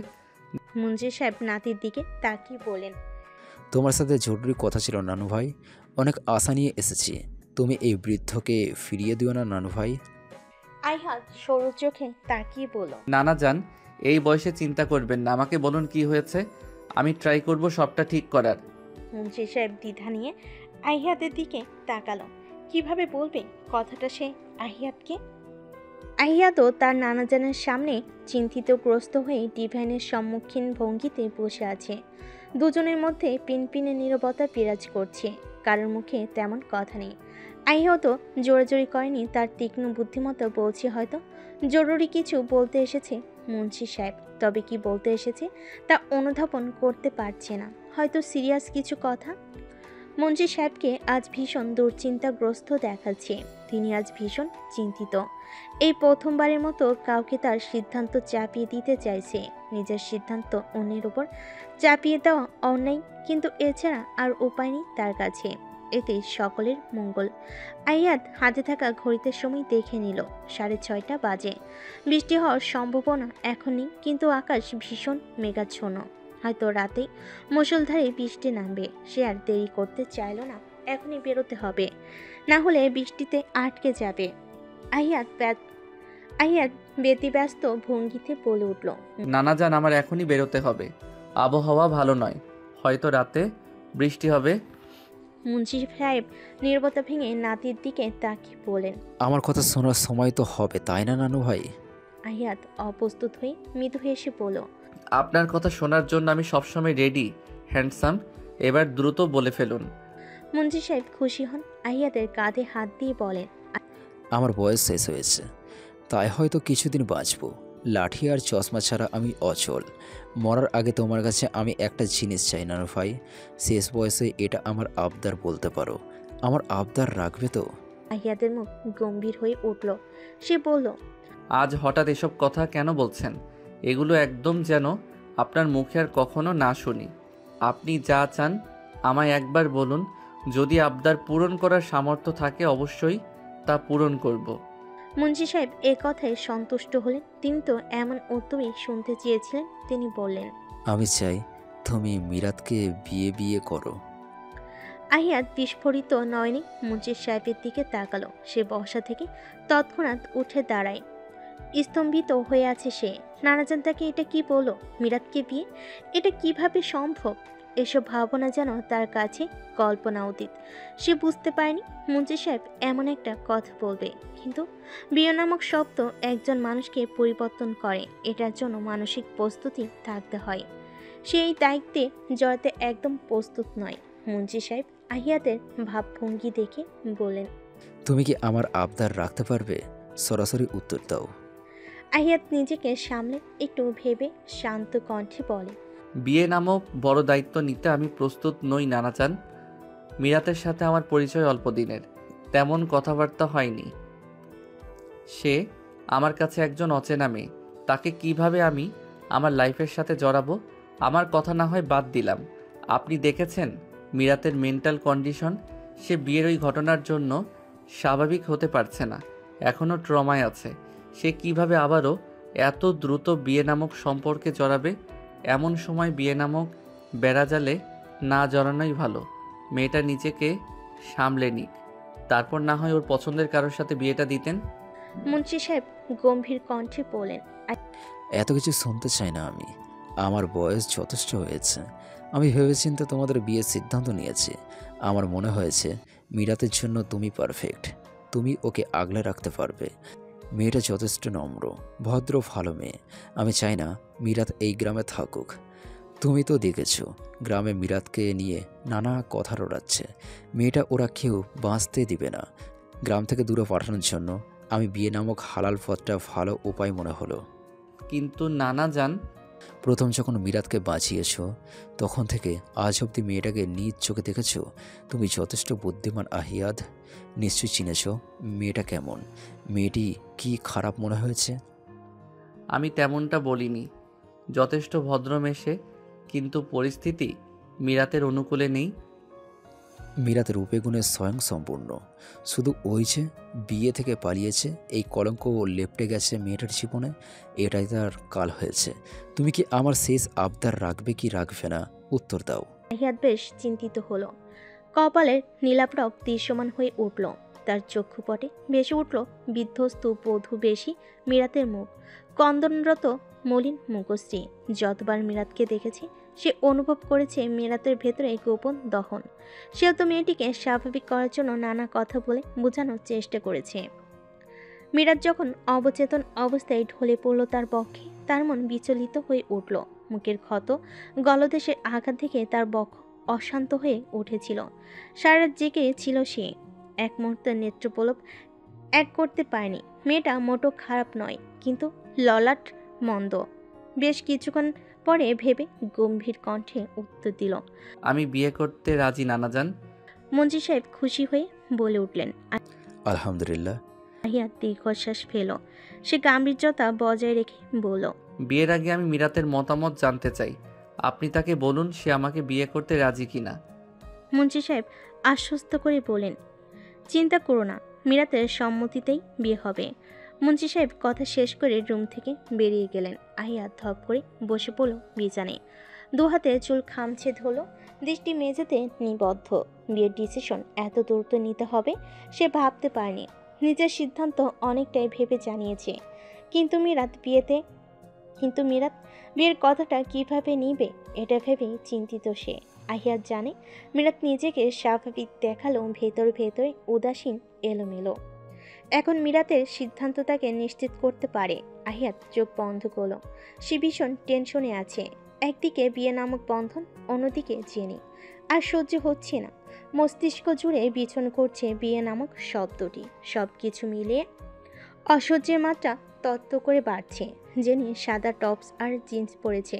মুন্সি সাহেব নাতির দিকে তাকিয়ে বলেন, তোমার সাথে জরুরি কথা ছিল নানু ভাই। অনেক আশা নিয়ে এসেছি। তুমি এই বৃদ্ধকে ফিরিয়ে দিও না নানু ভাই। আহিয়াত সরু চোখে তাকিয়ে বলল, নানাজান, এই বয়সে চিন্তা করবেন না, আমাকে বলুন কি হয়েছে। আমি ট্রাই করব সবটা ঠিক করার। মুন্সি সাহেব দ্বিধা নিয়ে আহিয়াতের দিকে তাকালো। কিভাবে বলবে কথাটা সে আহিয়াতকে? আহিয়াতও তার নানাজানের সামনে চিন্তিতগ্রস্ত হয়ে ডিভাইনের সম্মুখীন ভঙ্গিতে বসে আছে। দুজনের মধ্যে পিনপিনে নীরবতা বিরাজ করছে। কারোর মুখে তেমন কথা নেই। আহিয়াতও জোরাজোরি করেনি। তার তীক্ষ্ণ বুদ্ধিমত্তা বলছে হয়তো জরুরি কিছু বলতে এসেছে মুন্সি সাহেব। তবে কি বলতে এসেছে তা অনুধাবন করতে পারছে না। হয়তো সিরিয়াস কিছু কথা। মুন্সি সাহেবকে আজ ভীষণ দুশ্চিন্তাগ্রস্ত দেখাচ্ছে। তিনি আজ ভীষণ চিন্তিত। এই প্রথমবারের মতো কাউকে তার সিদ্ধান্ত চাপিয়ে দিতে চাইছে। নিজের সিদ্ধান্ত অন্যের উপর চাপিয়ে দেওয়া অন্যায়, কিন্তু এছাড়া আর উপায় নেই তার কাছে। এতে সকলের মঙ্গল। আহিয়াত হাতে থাকা ঘড়িতে সময় দেখে নিল 6:30 বাজে। বৃষ্টি হওয়ার সম্ভাবনা এখন নেই, কিন্তু আকাশ ভীষণ মেঘাচ্ছন্ন। হয়তো রাতে মুষলধারে বৃষ্টি নামবে। সে আর দেরি করতে চাইল না, এখনই বেরোতে হবে, না হলে বৃষ্টিতে আটকে যাবে। আহিয়াত ব্যতিব্যস্ত ভঙ্গিতে বলে উঠল, নানাজান, আমার এখনই বেরোতে হবে। আবহাওয়া ভালো নয়, হয়তো রাতে বৃষ্টি হবে। মুন্সি সাহেব নীরবতা ভেঙে নাতির দিকে তাকিয়ে বলেন, আমার কথা শোনার সময় তো হবে, তাই না নানু ভাই? আহিয়াত অপ্রস্তুত হয়ে মৃদু হেসে বলল, আপনার কথা শোনার জন্য আমি সবসময় রেডি হ্যান্ডসাম। এবার দ্রুত বলে ফেলুন। মুন্সি সাহেব খুশি হন। আহিয়াতের কাঁধে হাত দিয়ে বলেন, আমার বয়স শেষ হয়েছে, তাই হয়তো কিছুদিন বাঁচব। লাঠি আর চশমা ছাড়া আমি অচল। মরার আগে তোমার কাছে আমি একটা জিনিস চাই নানু ভাই। শেষ বয়সে এটা আমার আবদার বলতে পারো। আমার আবদার রাখবে তো? আহিয়াতের মুখ গম্ভীর হয়ে উঠল। সে বলল, আজ হঠাৎ এসব কথা কেন বলছেন? এগুলো একদম যেন আপনার মুখে আর কখনো না শুনি। আপনি যা চান আমায় একবার বলুন। যদি আবদার পূরণ করার সামর্থ্য থাকে অবশ্যই তা পূরণ করব। মুন্সি সাহেব এ কথায় সন্তুষ্ট হলেন। তিনি তো এমন উত্তরই শুনতে চেয়েছিলেন। তিনি বললেন, আমি চাই তুমি মিরাতকে বিয়ে করো। আহিয়াত বিস্ফোরিত নয়নে মুন্সি সাহেবের দিকে তাকালো। সে বসা থেকে তৎক্ষণাৎ উঠে দাঁড়ায়। স্তম্ভিত হয়ে আছে সে। নানাজান তাকে এটা কি বলল? মিরাতকে বিয়ে? এটা কিভাবে সম্ভব? এসব ভাবনা যেন তার কাছে কল্পনা অতীত। সে বুঝতে পারেনি মুন্সি সাহেব এমন একটা কথা বলবে। কিন্তু বিয়ে নামক শব্দ একজন মানুষকে পরিবর্তন করে। এটার জন্য মানসিক প্রস্তুতি থাকতে হয়। সেই দায়িত্বে জড়াতে একদম প্রস্তুত নয়। মুন্সি সাহেব আহিয়াতের ভাবভঙ্গি দেখে বলেন, তুমি কি আমার আবদার রাখতে পারবে? সরাসরি উত্তর দাও। আহিয়াত নিজেকে সামলে একটু ভেবে শান্ত কণ্ঠে বলে, বিয়ে নামক বড় দায়িত্ব নিতে আমি প্রস্তুত নই নানাজান। মিরাতের সাথে আমার পরিচয় অল্প দিনের, তেমন কথাবার্তা হয়নি। সে আমার কাছে একজন অচেনা মেয়ে। তাকে কিভাবে আমি আমার লাইফের সাথে জড়াবো? আমার কথা না হয় বাদ দিলাম। আপনি দেখেছেন মিরাতের মেন্টাল কন্ডিশন, সে বিয়ের ওই ঘটনার জন্য স্বাভাবিক হতে পারছে না, এখনও ট্রমায় আছে। সে কিভাবে আবারও এত দ্রুত বিয়ে নামক সম্পর্কে জড়াবে? এমন সময় বিয়ে নামক বেড়াজালে না জড়ানোই ভালো। মেয়েটা নিজেকে সামলে নিক, তারপর না হয় ওর পছন্দের কারোর সাথে বিয়েটা দিতেন। মুন্সি সাহেব গম্ভীর কণ্ঠে বললেন, এত কিছু শুনতে চাই না আমি। আমার বয়স যথেষ্ট হয়েছে। আমি ভেবেচিন্তে তোমাদের বিয়ের সিদ্ধান্ত নিয়েছি। আমার মনে হয়েছে মিরাতের জন্য তুমি পারফেক্ট। তুমি ওকে আগলে রাখতে পারবে। মেয়েটা যথেষ্ট নম্র, ভদ্র, ভালো মেয়ে। আমি চাই না মিরাত এই গ্রামে থাকুক। তুমি তো দেখেছো গ্রামে মিরাতকে নিয়ে নানা কথা রড়াচ্ছে। মেয়েটা ওরা কেউ বাঁচতে দিবে না। গ্রাম থেকে দূরে পাঠানোর জন্য আমি বিয়ে নামক হালাল পথটা ভালো উপায় মনে হলো। কিন্তু নানা যান, প্রথম যখন মিরাতকে বাঁচিয়েছ তখন থেকে আজ অবধি মেয়েটাকে নিজ চোখে দেখেছ। তুমি যথেষ্ট বুদ্ধিমান আহিয়াদ। নিশ্চয়ই চিনেছ মেয়েটা কেমন। মেয়েটি কি খারাপ মনে হয়েছে? আমি তেমনটা বলিনি। যথেষ্ট ভদ্রমেশে, কিন্তু পরিস্থিতি মিরাতের অনুকূলে নেই। মিরাত রূপে গুণে স্বয়ং সম্পূর্ণ। শুধু ওই যে বিয়ে থেকে পালিয়েছে, এই কলঙ্ক লেপটে গেছে মেয়েটার জীবনে। এটাই তার কাল হয়েছে। তুমি কি আমার শেষ আবদার রাখবে কি রাখবে না? উত্তর দাও। আহিয়াত বেশ চিন্তিত হলো। কপালের নীলাপ্রভ দৃশ্যমান হয়ে উঠল। তার চক্ষুপটে ভেসে উঠল বিধ্বস্ত বধূ বেশি মিরাতের মুখ, কন্দনরত মলিন মুখশ্রী। যতবার মিরাতকে দেখেছে সে অনুভব করেছে মিরাতের ভেতরে গোপন দহন। সেও তো মেয়েটিকে স্বাভাবিক করার জন্য নানা কথা বলে বোঝানোর চেষ্টা করেছে। মিরাত যখন অবচেতন অবস্থায় ঢলে পড়ল তার পক্ষে, তার মন বিচলিত হয়ে উঠল। মুখের ক্ষত গলদেশের আঘাত থেকে তার বক্ষ অশান্ত হয়ে উঠেছিল। সারা রাত জেগে ছিল সে। এক মুহূর্তের নেত্রপলক এক করতে পারেনি। মেয়েটা মোটো খারাপ নয়, কিন্তু ললাট মন্দ। বেশ কিছুক্ষণ পরে ভেবে গম্ভীর কণ্ঠে উত্তর দিল, আমি বিয়ে করতে রাজি নানা যান। মঞ্জি সাহেব খুশি হয়ে বলে উঠলেন। আলহামদুলিল্লাহ। আহিয়া দীর্ঘশ্বাস ফেল। সে গাম্ভীর্যতা বজায় রেখে বলল, বিয়ের আগে আমি মিরাতের মতামত জানতে চাই। আপনি তাকে বলুন সে আমাকে বিয়ে করতে রাজি কিনা। মুন্সি সাহেব আশ্বস্ত করে বলেন, চিন্তা করো না, মিরাতের সম্মতিতেই বিয়ে হবে। মুন্সি সাহেব কথা শেষ করে রুম থেকে বেরিয়ে গেলেন। আহিয়া ধপ করে বসে পড়ল বিছানায়। দু হাতে চুল খামছে ধরল, দৃষ্টি মেঝেতে নিবদ্ধ। বিয়ের ডিসিশন এত দ্রুত নিতে হবে সে ভাবতে পারেনি। নিজের সিদ্ধান্ত অনেকটাই ভেবে জানিয়েছে, কিন্তু মিরাত বিয়ের কথাটা কিভাবে নিবে এটা ভেবে চিন্তিত সে। আহিয়াত জানে মিরাত নিজেকে স্বাভাবিক দেখালো ভেতর ভেতরে উদাসীন এলোমেলো। এখন মিরাতের সিদ্ধান্ত তাকে নিশ্চিত করতে পারে। আহিয়াত চোখ বন্ধ করল। সে ভীষণ টেনশনে আছে। একদিকে বিয়ে নামক বন্ধন, অন্যদিকে জেনি। আর সহ্য হচ্ছে না। মস্তিষ্ক জুড়ে বিছন করছে বিয়ে নামক শব্দটি। সব কিছু মিলিয়ে অসহ্যের মাত্রা তত্ত্ব করে বাড়ছে। জেনি সাদা টপস আর জিন্স পরেছে,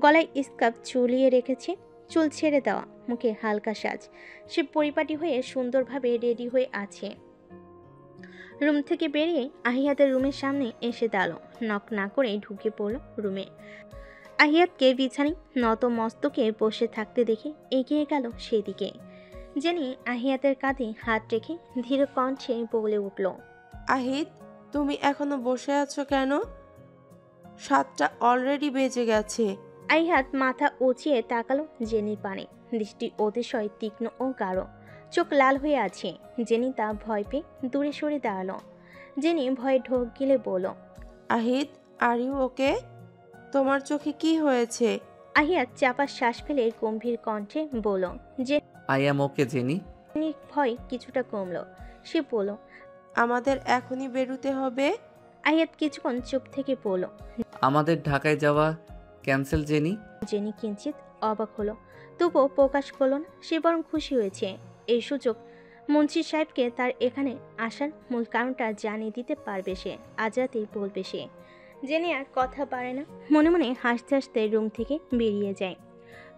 গলায় স্কার্ফ ঝুলিয়ে রেখেছে, চুল ছেড়ে দেওয়া, মুখে হালকা সাজ। সে পরিপাটি হয়ে সুন্দরভাবে রেডি হয়ে আছে। রুম থেকে বেরিয়ে আহিয়াতের রুমের সামনে এসে দাঁড়ালো। নক না করে ঢুকে পড়ল রুমে। আহিয়াতকে বিছানায় নত মস্তকে বসে থাকতে দেখে এগিয়ে গেল সেদিকে। জেনি আহিয়াতের কাঁধে হাত রেখে ধীর কণ্ঠে বলে উঠল, আহিত, তুমি এখনো বসে আছো কেন? 7টা অলরেডি বেজে গেছে। আহিয়াত মাথা উঁচিয়ে তাকালো জেনির পানে। দৃষ্টি অতিশয় তীক্ষ্ণ ও গাঢ়, চোখ লাল হয়ে আছে। জেনি তা ভয় পেয়ে দূরে সরে দাঁড়ালো। জেনি ভয়ে ঢোক গিলে বলল, আহিত, আর ইউ ওকে? তোমার চোখে কি হয়েছে? আহিয়াত চাপা শ্বাস ফেলে গম্ভীর কণ্ঠে বলল। I am okay jenny. জেনির ভয় কিছুটা কমলো। সে বলল, আমাদের এখনই বেরোতে হবে। আহিয়াত কিছুক্ষণ চুপ থেকে বলল, আমাদের ঢাকায় যাওয়া ক্যান্সেল জেনি। জেনি কিঞ্চিত অবাক হলো, তবুও প্রকাশ করল না। সে বরং খুশি হয়েছে। এই সুযোগ মুন্সি সাহেবকে তার এখানে আসার মূল কারণটা জানিয়ে দিতে পারবে সে। আজ রাতেই বলবে সে। জেনি আর কথা পারে না। মনে মনে হাসতে হাসতে রুম থেকে বেরিয়ে যায়।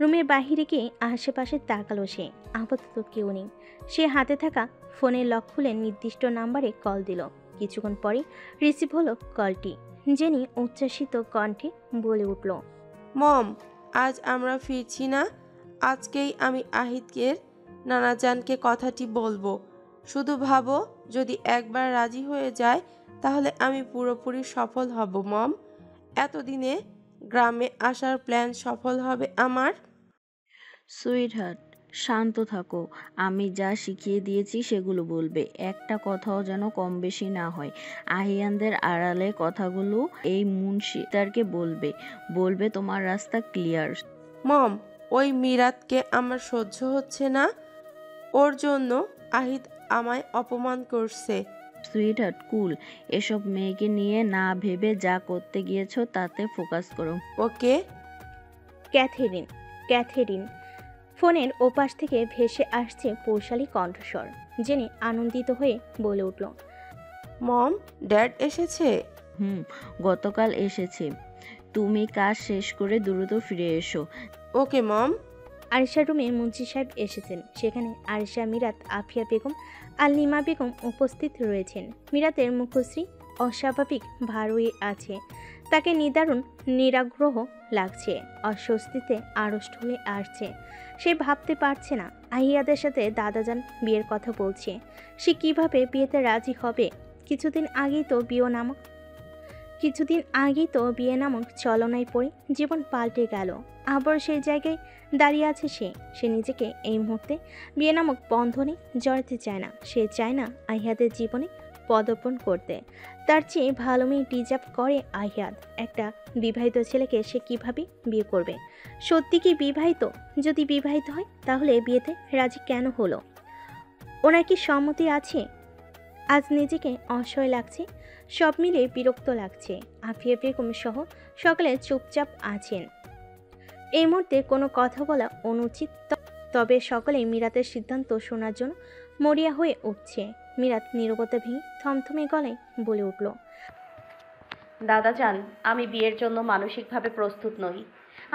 রুমের বাহিরে গিয়ে আশেপাশে তাকালো সে। আপাতত কেউ নেই। সে হাতে থাকা ফোনের লক খুলে নির্দিষ্ট নাম্বারে কল দিল। কিছুক্ষণ পরে রিসিভ হলো কলটি। জেনি উচ্ছ্বাসিত কণ্ঠে বলে উঠল, মম, আজ আমরা ফিরছি না। আজকেই আমি আহিদের নানাজানকে কথাটি বলবো। শুধু ভাবো, যদি একবার রাজি হয়ে যায় তাহলে আমি পুরোপুরি সফল হব মম। এতদিনে গ্রামে আসার প্ল্যান সফল হবে আমার। সুইটহার্ট, শান্ত থাকো। আমি যা শিখিয়ে দিয়েছি সেগুলো বলবে। একটা কথাও যেন কম বেশি না হয়। আহিয়ানদের আড়ালে কথাগুলো এই মুন্সিদারকে বলবে। বলবে তোমার রাস্তা ক্লিয়ার। মম, ওই মিরাতকে আমার সহ্য হচ্ছে না। ওর জন্য আহিদ আমায় অপমান করছে। সুইটহার্ট, কুল। এসব মেয়েকে নিয়ে না ভেবে যা করতে গিয়েছো তাতে ফোকাস করো। ওকে। ক্যাথেরিন। ফোনের ওপাশ থেকে ভেসে আসছে পৌশালী কণ্ঠস্বর। জেনে আনন্দিত হয়ে বলে উঠল, মম, ড্যাড এসেছে? গতকাল এসেছে। তুমি কাজ শেষ করে দ্রুত ফিরে এসো। ওকে মম। আরিশার রুমে মুন্সি সাহেব এসেছেন। সেখানে আরিশা, মিরাত, আফিয়া বেগম আর লিমা বেগম উপস্থিত রয়েছেন। মিরাতের মুখশ্রী অস্বাভাবিক ভার হয়ে আছে। তাকে নিরাগ্রহ লাগছে, অস্বস্তিতে আড়ষ্ট হয়ে আসছে। সে ভাবতে পারছে না আহিয়াদের সাথে দাদাজান বিয়ের কথা বলছে। সে কিভাবে বিয়েতে রাজি হবে? কিছুদিন আগেই তো বিয়ে নামক চলনায় পড়ে জীবন পাল্টে গেল। আবার সেই জায়গায় দাঁড়িয়ে আছে সে নিজেকে এই মুহূর্তে বিয়ে নামক বন্ধনে জড়াতে চায় না। সে চায় না আহিয়াদের জীবনে পদার্পণ করতে। তার চেয়ে ভালো মেয়ে ডিজার্ভ করে আহিয়াদ। একটা বিবাহিত ছেলেকে সে কিভাবে বিয়ে করবে? সত্যি কি বিবাহিত? যদি বিবাহিত হয় তাহলে বিয়েতে রাজি কেন হলো? ওনার কি সম্মতি আছে? আজ নিজেকে অসহায় লাগছে, সব মিলে বিরক্ত লাগছে। আফিয়া বেগম সহ সকলে চুপচাপ আছেন। এই মুহূর্তে কোনো কথা বলা অনুচিত, তবে সকলেই মিরাতের সিদ্ধান্ত শোনার জন্য মরিয়া হয়ে উঠছে। মিরাত নীরবতা ভেঙে থমথমে গলায় বলে উঠল, দাদাজান, আমি বিয়ের জন্য মানসিকভাবে প্রস্তুত নই।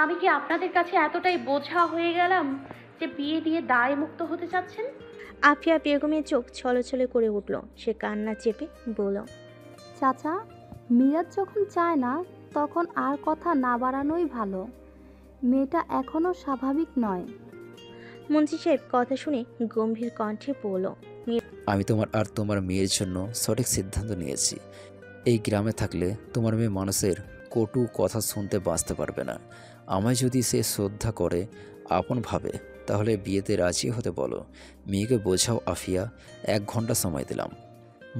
আমি কি আপনাদের কাছে এতটাই বোঝা হয়ে গেলাম যে বিয়ে দিয়ে দায় মুক্ত হতে চাচ্ছেন? আফিয়া বেগমের চোখ ছলছলে করে উঠল। সে কান্না চেপে বলল, চাচা, মিরাজ যখন চায় না তখন আর কথা না বাড়ানোই ভালো। মেয়েটা এখনো স্বাভাবিক নয়। মুন্সি সাহেব কথা শুনে গম্ভীর কণ্ঠে বলল, আমি তোমার আর তোমার মেয়ের জন্য সঠিক সিদ্ধান্ত নিয়েছি। এই গ্রামে থাকলে তোমার মেয়ে মানুষের কটু কথা শুনতে বাঁচতে পারবে না। আমায় যদি সে শ্রদ্ধা করে, আপন ভাবে, তাহলে বিয়েতে রাজি হতে বলো। মেয়েকে বোঝাও আফিয়া। 1 ঘন্টা সময় দিলাম,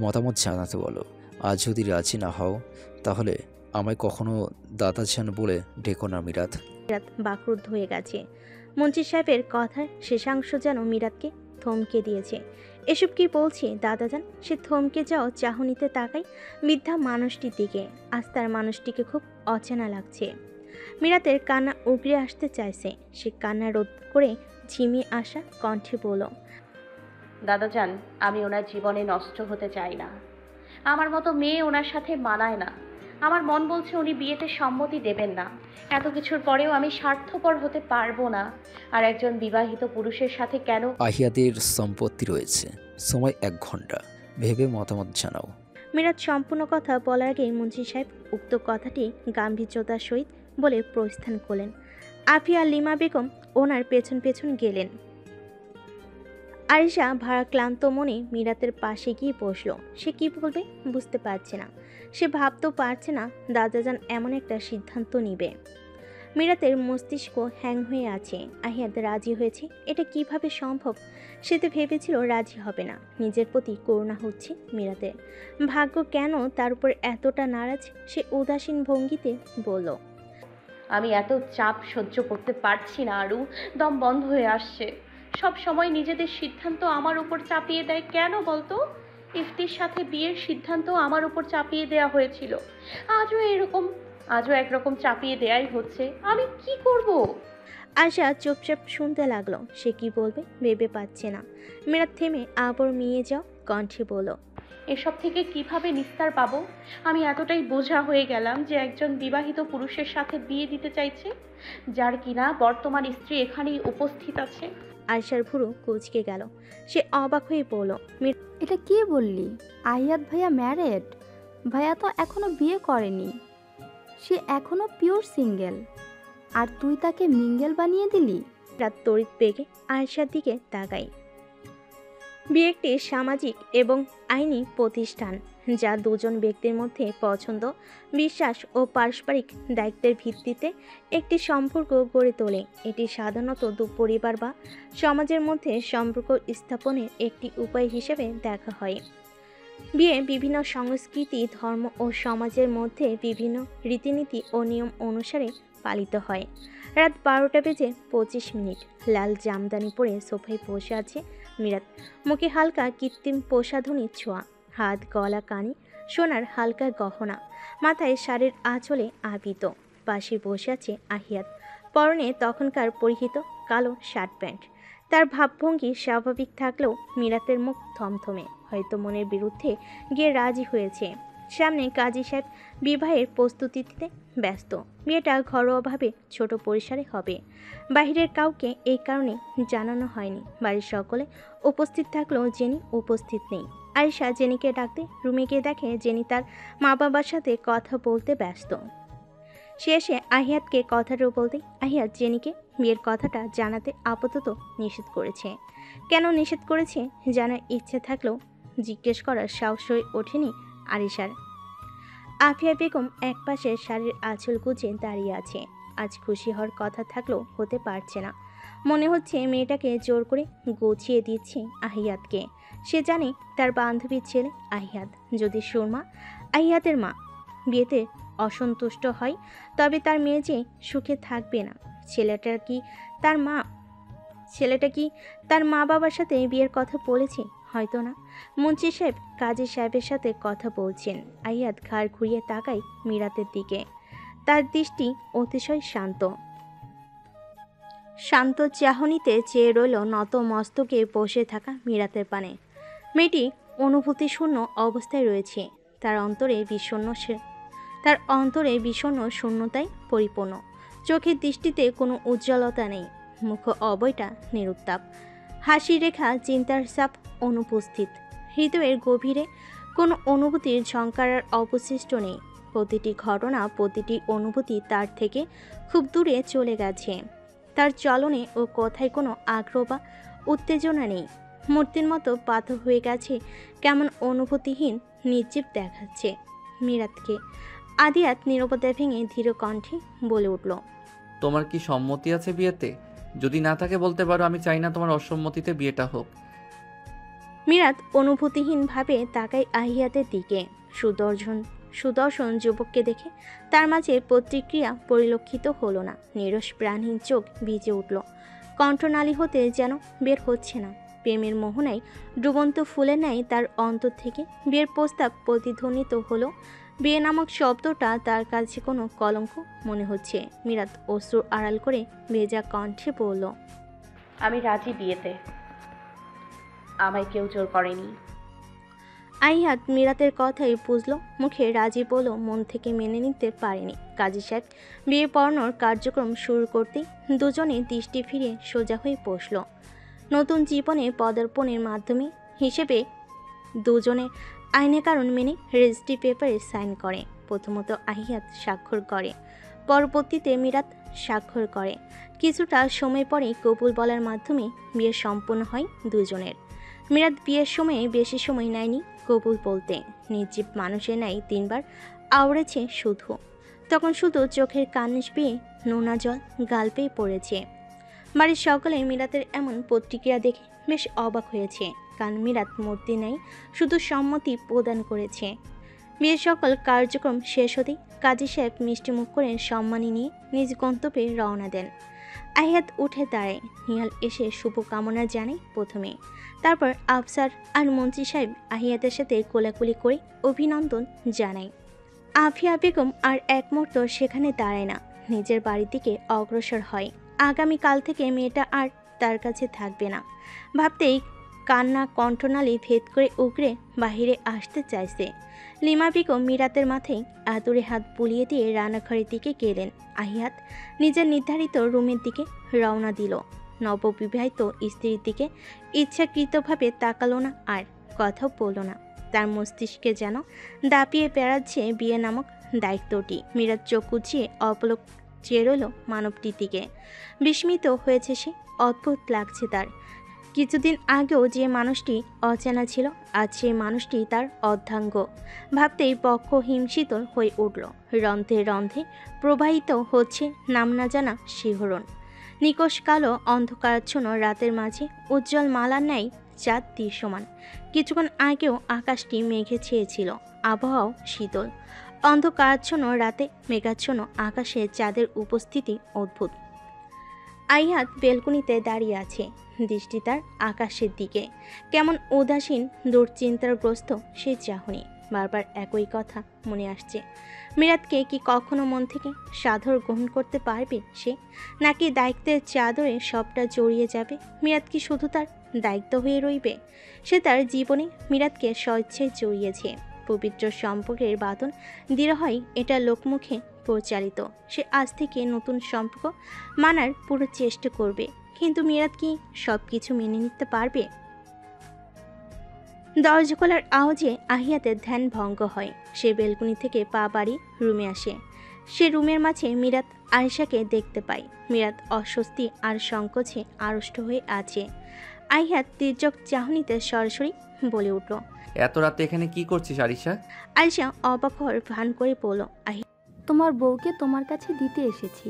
মতামত জানাতে বলো। আর যদি রাজি না হও তাহলে আমায় কখনো দাদাজান বলে ডেকো না মিরাত। মিরাত বাকরুদ্ধ হয়ে গেছে। মুন্সি সাহেবের কথার শেষাংশ যেন মিরাতকে থমকে দিয়েছে। এসব কি বলছে দাদাজান? সে থমকে যাওয়া চাহনিতে তাকায় বৃদ্ধা মানুষটির দিকে। আজ তার মানুষটিকে খুব অচেনা লাগছে। মিরাতের কান্না উগড়ে আসতে চাইছে। সে কান্না রোধ করে ঝিমিয়ে আসা কণ্ঠে বলল, দাদাজান, আমি ওনার জীবনে নষ্ট হতে চাই না। আমার মতো মেয়ে ওনার সাথে মানায় না। আমার মন বলছে উনি বিয়েতে সম্মতি দেবেন না। এত কিছুর পরেও আমি স্বার্থপর হতে পারবো না। আর একজন বিবাহিত পুরুষের সাথে কেন? আহিয়াদের সম্পত্তি রয়েছে, সময় 1 ঘন্টা, ভেবে মতামত জানাও। মিরাত সম্পূর্ণ কথা বলার আগেই মুন্সি সাহেব উক্ত কথাটি গাম্ভীর্যতার সহিত বলে প্রস্থান করলেন। আফিয়া লিমা বেগম ওনার পেছন পেছন গেলেন। আরিশা ভারাক্লান্ত মনে মিরাতের পাশে গিয়ে বসলো। সে কি বলবে বুঝতে পারছে না। সে ভাবতেও পারছে না দাদাজান এমন একটা সিদ্ধান্ত নিবে। মিরাতের মস্তিষ্ক হ্যাং হয়ে আছে। আহিয়াদ রাজি হয়েছে, এটা কিভাবে সম্ভব? সে তো ভেবেছিল রাজি হবে না। নিজের প্রতি করুণা হচ্ছে মিরাতের। ভাগ্য কেন তার উপর এতটা নারাজ? সে উদাসীন ভঙ্গিতে বলল, আমি এত চাপ সহ্য করতে পারছি না আরু। দম বন্ধ হয়ে আসছে। সব সময় নিজেদের সিদ্ধান্ত আমার উপর চাপিয়ে দেয় কেন বলতো? ইফতির সাথে বিয়ের সিদ্ধান্ত আমার উপর চাপিয়ে দেয়া হয়েছিল। আজও একরকম চাপিয়ে দেয়াই হচ্ছে। আমি কি করব? আশা চুপচাপ শুনতে লাগলো। সে কি বলবে ভেবে পাচ্ছে না। মিরাত থেমে আবার মিয়ে যাও কণ্ঠে বলল, এসব থেকে কিভাবে নিস্তার পাবো? আমি এতটাই বোঝা হয়ে গেলাম যে একজন বিবাহিত পুরুষের সাথে বিয়ে দিতে চাইছে, যার কিনা বর্তমান স্ত্রী এখানেই উপস্থিত আছে। আয়শার ভুরু কুঁচকে গেল। সে অবাক হয়ে বলল, এটা কি বললি? আহিয়াদ ভাইয়া ম্যারেড? ভাইয়া তো এখনো বিয়ে করেনি। সে এখনো পিওর সিঙ্গেল, আর তুই তাকে মিঙ্গেল বানিয়ে দিলি? রাত তড়িৎ বেগে আয়েশার দিকে তাকায়। বিয়ে একটি সামাজিক এবং আইনি প্রতিষ্ঠান যা দুজন ব্যক্তির মধ্যে পছন্দ, বিশ্বাস ও পারস্পরিক দায়িত্বের ভিত্তিতে একটি সম্পর্ক গড়ে তোলে। এটি সাধারণত দু পরিবার বা সমাজের মধ্যে সম্পর্ক স্থাপনের একটি উপায় হিসেবে দেখা হয়। বিয়ে বিভিন্ন সংস্কৃতি, ধর্ম ও সমাজের মধ্যে বিভিন্ন রীতিনীতি ও নিয়ম অনুসারে পালিত হয়। রাত 12:25। লাল জামদানি পরে সোফায় বসে আছে মিরাত। মুখে হালকা কৃত্রিম প্রসাধনীর ছোঁয়া, হাত, গলা, কানে সোনার হালকা গহনা, মাথায় শাড়ির আঁচলে আবৃত। পাশে বসে আছে আহিয়াত, পরনে তখনকার পরিহিত কালো শার্ট প্যান্ট। তার ভাবভঙ্গি স্বাভাবিক থাকলেও মিরাতের মুখ থমথমে, হয়তো মনের বিরুদ্ধে গিয়ে রাজি হয়েছে। সামনে কাজী সাহেব বিবাহের প্রস্তুতিতে ব্যস্ত। বিয়েটা ঘরোয়াভাবে ছোট পরিসরে হবে, বাহিরের কাউকে এই কারণে জানানো হয়নি। বাড়ির সকলে উপস্থিত থাকলেও জেনি উপস্থিত নেই। আয়েশা জেনিকে ডাকতে রুমে গিয়ে দেখে জেনি তার মা বাবার সাথে কথা বলতে ব্যস্ত। সে এসে আহিয়াতকে কথাটা বলতে আহিয়াত জেনিকে বিয়ের কথাটা জানাতে আপাতত নিষেধ করেছে। কেন নিষেধ করেছে জানার ইচ্ছে থাকলেও জিজ্ঞেস করার সাহস হয়ে ওঠেনি আরিশার। আফিয়া বেগম একপাশে শাড়ির আঁচল গুজে দাঁড়িয়ে আছে। আজ খুশি হওয়ার কথা থাকলেও হতে পারছে না। মনে হচ্ছে মেয়েটাকে জোর করে গুছিয়ে দিচ্ছে আহিয়াতকে। সে জানে তার বান্ধবীর ছেলে আহিয়াত, যদি সুরমা আহিয়াতের মা বিয়েতে অসন্তুষ্ট হয় তবে তার মেয়ে যে সুখে থাকবে না। ছেলেটা কি তার মা বাবার সাথে বিয়ের কথা বলেছে? হয়তো না। মুন্সি সাহেব কাজী সাহেবের সাথে কথা বলছেন। আহিয়াত ঘাড় ঘুরিয়ে তাকায় মিরাতের দিকে। তার দৃষ্টি অতিশয় শান্ত চাহনিতে চেয়ে রইল নত মস্তকে বসে থাকা মিরাতের পানে। মেয়েটি অনুভূতিশূন্য অবস্থায় রয়েছে। তার অন্তরে বিষণ্ণ শূন্যতায় পরিপূর্ণ। চোখের দৃষ্টিতে কোনো উজ্জ্বলতা নেই, মুখ অবয়টা নিরুত্তাপ, হাসি রেখা চিন্তার ছাপ অনুপস্থিত। হৃদয়ের গভীরে কোনো অনুভূতির ঝংকার অবশিষ্ট নেই। প্রতিটি ঘটনা, প্রতিটি অনুভূতি তার থেকে খুব দূরে চলে গেছে। তার চলনে ও কথায় কোনো আগ্রহ বা উত্তেজনা নেই। মূর্তির মতো পাথর হয়ে গেছে, কেমন অনুভূতিহীন, নির্জীব দেখাচ্ছে মিরাতকে। আদিয়াত নীরবতা ভেঙে ধীর কণ্ঠে বলে উঠল, তোমার কি সম্মতি আছে বিয়েতে? যদি না থাকে বলতে পারো, আমি চাই না তোমার অসম্মতিতে বিয়েটা হোক। মিরাত অনুভূতিহীনভাবে তাকায় আহিয়াতের দিকে। সুদর্শন যুবককে দেখে তার মাঝে প্রতিক্রিয়া পরিলক্ষিত হলো না। নিরস প্রাণহীন চোখ ভিজে উঠল, কণ্ঠনালী হতে যেন বের হচ্ছে না। প্রেমের মোহনায় ডুবন্ত ফুলের ন্যায় তার অন্তর থেকে বিয়ের প্রস্তাব প্রতিধ্বনিত হলো। বিয়ে নামক শব্দটা তার কাছে কোনো কলঙ্ক মনে হচ্ছে। মিরাত অশ্রু আড়াল করে ভেজা কণ্ঠে বলল, আমি রাজি বিয়েতে, আমায় কেউ জোর করেনি। আহিয়াত মিরাতের কথাই বুঝলো, মুখে রাজি বলেও মন থেকে মেনে নিতে পারেনি। কাজী সাহেব বিয়ে পড়ানোর কার্যক্রম শুরু করতেই দুজনে দৃষ্টি ফিরিয়ে সোজা হয়ে বসল। নতুন জীবনে পদার্পণের মাধ্যমে হিসেবে দুজনে আইনে কারণ মেনে রেজিস্ট্রি পেপারে সাইন করে। প্রথমত আহিয়াত স্বাক্ষর করে, পরবর্তীতে মিরাত স্বাক্ষর করে। কিছুটা সময় পরে কবুল বলার মাধ্যমে বিয়ে সম্পন্ন হয় দুজনের। মিরাত বিয়ের সময়ে বেশি সময় নেয়নি কবুল বলতে। নির্জীব মানুষের ন্যায় 3 বার আওড়েছে শুধু। তখন শুধু চোখের কান্নিস পেয়ে নোনা জল গাল পেয়ে পড়েছে। বাড়ির সকলে মিরাতের এমন প্রতিক্রিয়া দেখে বেশ অবাক হয়েছে, কারণ মিরাত মূর্তি নেই, শুধু সম্মতি প্রদান করেছে। বিয়ের সকল কার্যক্রম শেষ হতেই কাজী সাহেব মিষ্টি মুখ করে সম্মানী নিয়ে নিজ গন্তব্যে রওনা দেন। আহিয়াত উঠে দাঁড়ায়। নিহাল এসে শুভকামনা জানায় প্রথমে, তারপর আফসার আর মন্ত্রী সাহেব আহিয়াতের সাথে কোলাকুলি করে অভিনন্দন জানায়। আফিয়া বেগম আর এক মুহূর্ত সেখানে দাঁড়ায় না, নিজের বাড়ির দিকে অগ্রসর হয়। আগামীকাল থেকে মেয়েটা আর তার কাছে থাকবে না ভাবতেই কান্না কণ্ঠনালী ভেদ করে উগরে বাহিরে আসতে চাইছে। লিমা বেগম মিরাতের মাথায় আদুরে হাত বুলিয়ে দিয়ে রান্নাঘরের দিকে গেলেন। আহিয়াত নিজের নির্ধারিত রুমের দিকে রওনা দিল। নববিবাহিত স্ত্রীর দিকে ইচ্ছাকৃতভাবে তাকালো না, আর কথাও বলল না। তার মস্তিষ্কে যেন দাপিয়ে বেড়াচ্ছে বিয়ে নামক দায়িত্বটি। মিরাত চোখ উঁচিয়ে অপলক চেয়ে রইল মানবটির দিকে। বিস্মিত হয়েছে সে, অদ্ভুত লাগছে তার। কিছুদিন আগেও যে মানুষটি অচেনা ছিল, আজ সেই মানুষটি তার অর্ধাঙ্গ। ভাবতেই বক্ষ হিমশীতল হয়ে উঠল। রন্ধ্রে রন্ধ্রে প্রবাহিত হচ্ছে নাম না জানা শিহরণ। নিকষ কালো অন্ধকারাচ্ছন্ন রাতের মাঝে উজ্জ্বল মালার ন্যায় চাঁদ দৃশ্যমান। কিছুক্ষণ আগেও আকাশটি মেঘে ছেয়েছিল, আবহাওয়াও শীতল। অন্ধকারাচ্ছন্ন রাতে মেঘাচ্ছন্ন আকাশে চাঁদের উপস্থিতি অদ্ভুত। আইহাত বেলকনিতে দাঁড়িয়ে আছে, দৃষ্টি তার আকাশের দিকে। কেমন উদাসীন, দুশ্চিন্তাগ্রস্ত সে চাহনি। বারবার একই কথা মনে আসছে। মিরাতকে কি কখনো মন থেকে সাদর গ্রহণ করতে পারবে সে, নাকি দায়িত্বের চাদরে সবটা জড়িয়ে যাবে? মিরাত কি শুধু তার দায়িত্ব হয়ে রইবে? সে তার জীবনে মিরাতকে স্বেচ্ছায় জড়িয়েছে। পবিত্র সম্পর্কের বাঁধন দৃঢ় হয়, এটা লোকমুখে প্রচারিত। সে আজ থেকে নতুন সম্পর্ক মানার পুরো চেষ্টা করবে। কিন্তু মিরাত কি সব কিছু মেনে নিতে পারবে? দরজা খোলার আওয়াজে আহিয়াতের ধ্যান ভঙ্গ হয়। সে বেলকনি থেকে পা বাড়ি রুমে আসে। সে রুমের মাঝে মিরাত আয়েশাকে দেখতে পায়। মিরাত অস্বস্তি আর সংকোচে আড়ষ্ট হয়ে আছে। আহিয়াত তীর্যক চাহনিতে সরাসরি বলে উঠল, এত রাতে এখানে কি করছিস আরিশা? আয়েশা অবাক হওয়ার ভান করে বলল, তোমার বউকে তোমার কাছে দিতে এসেছি।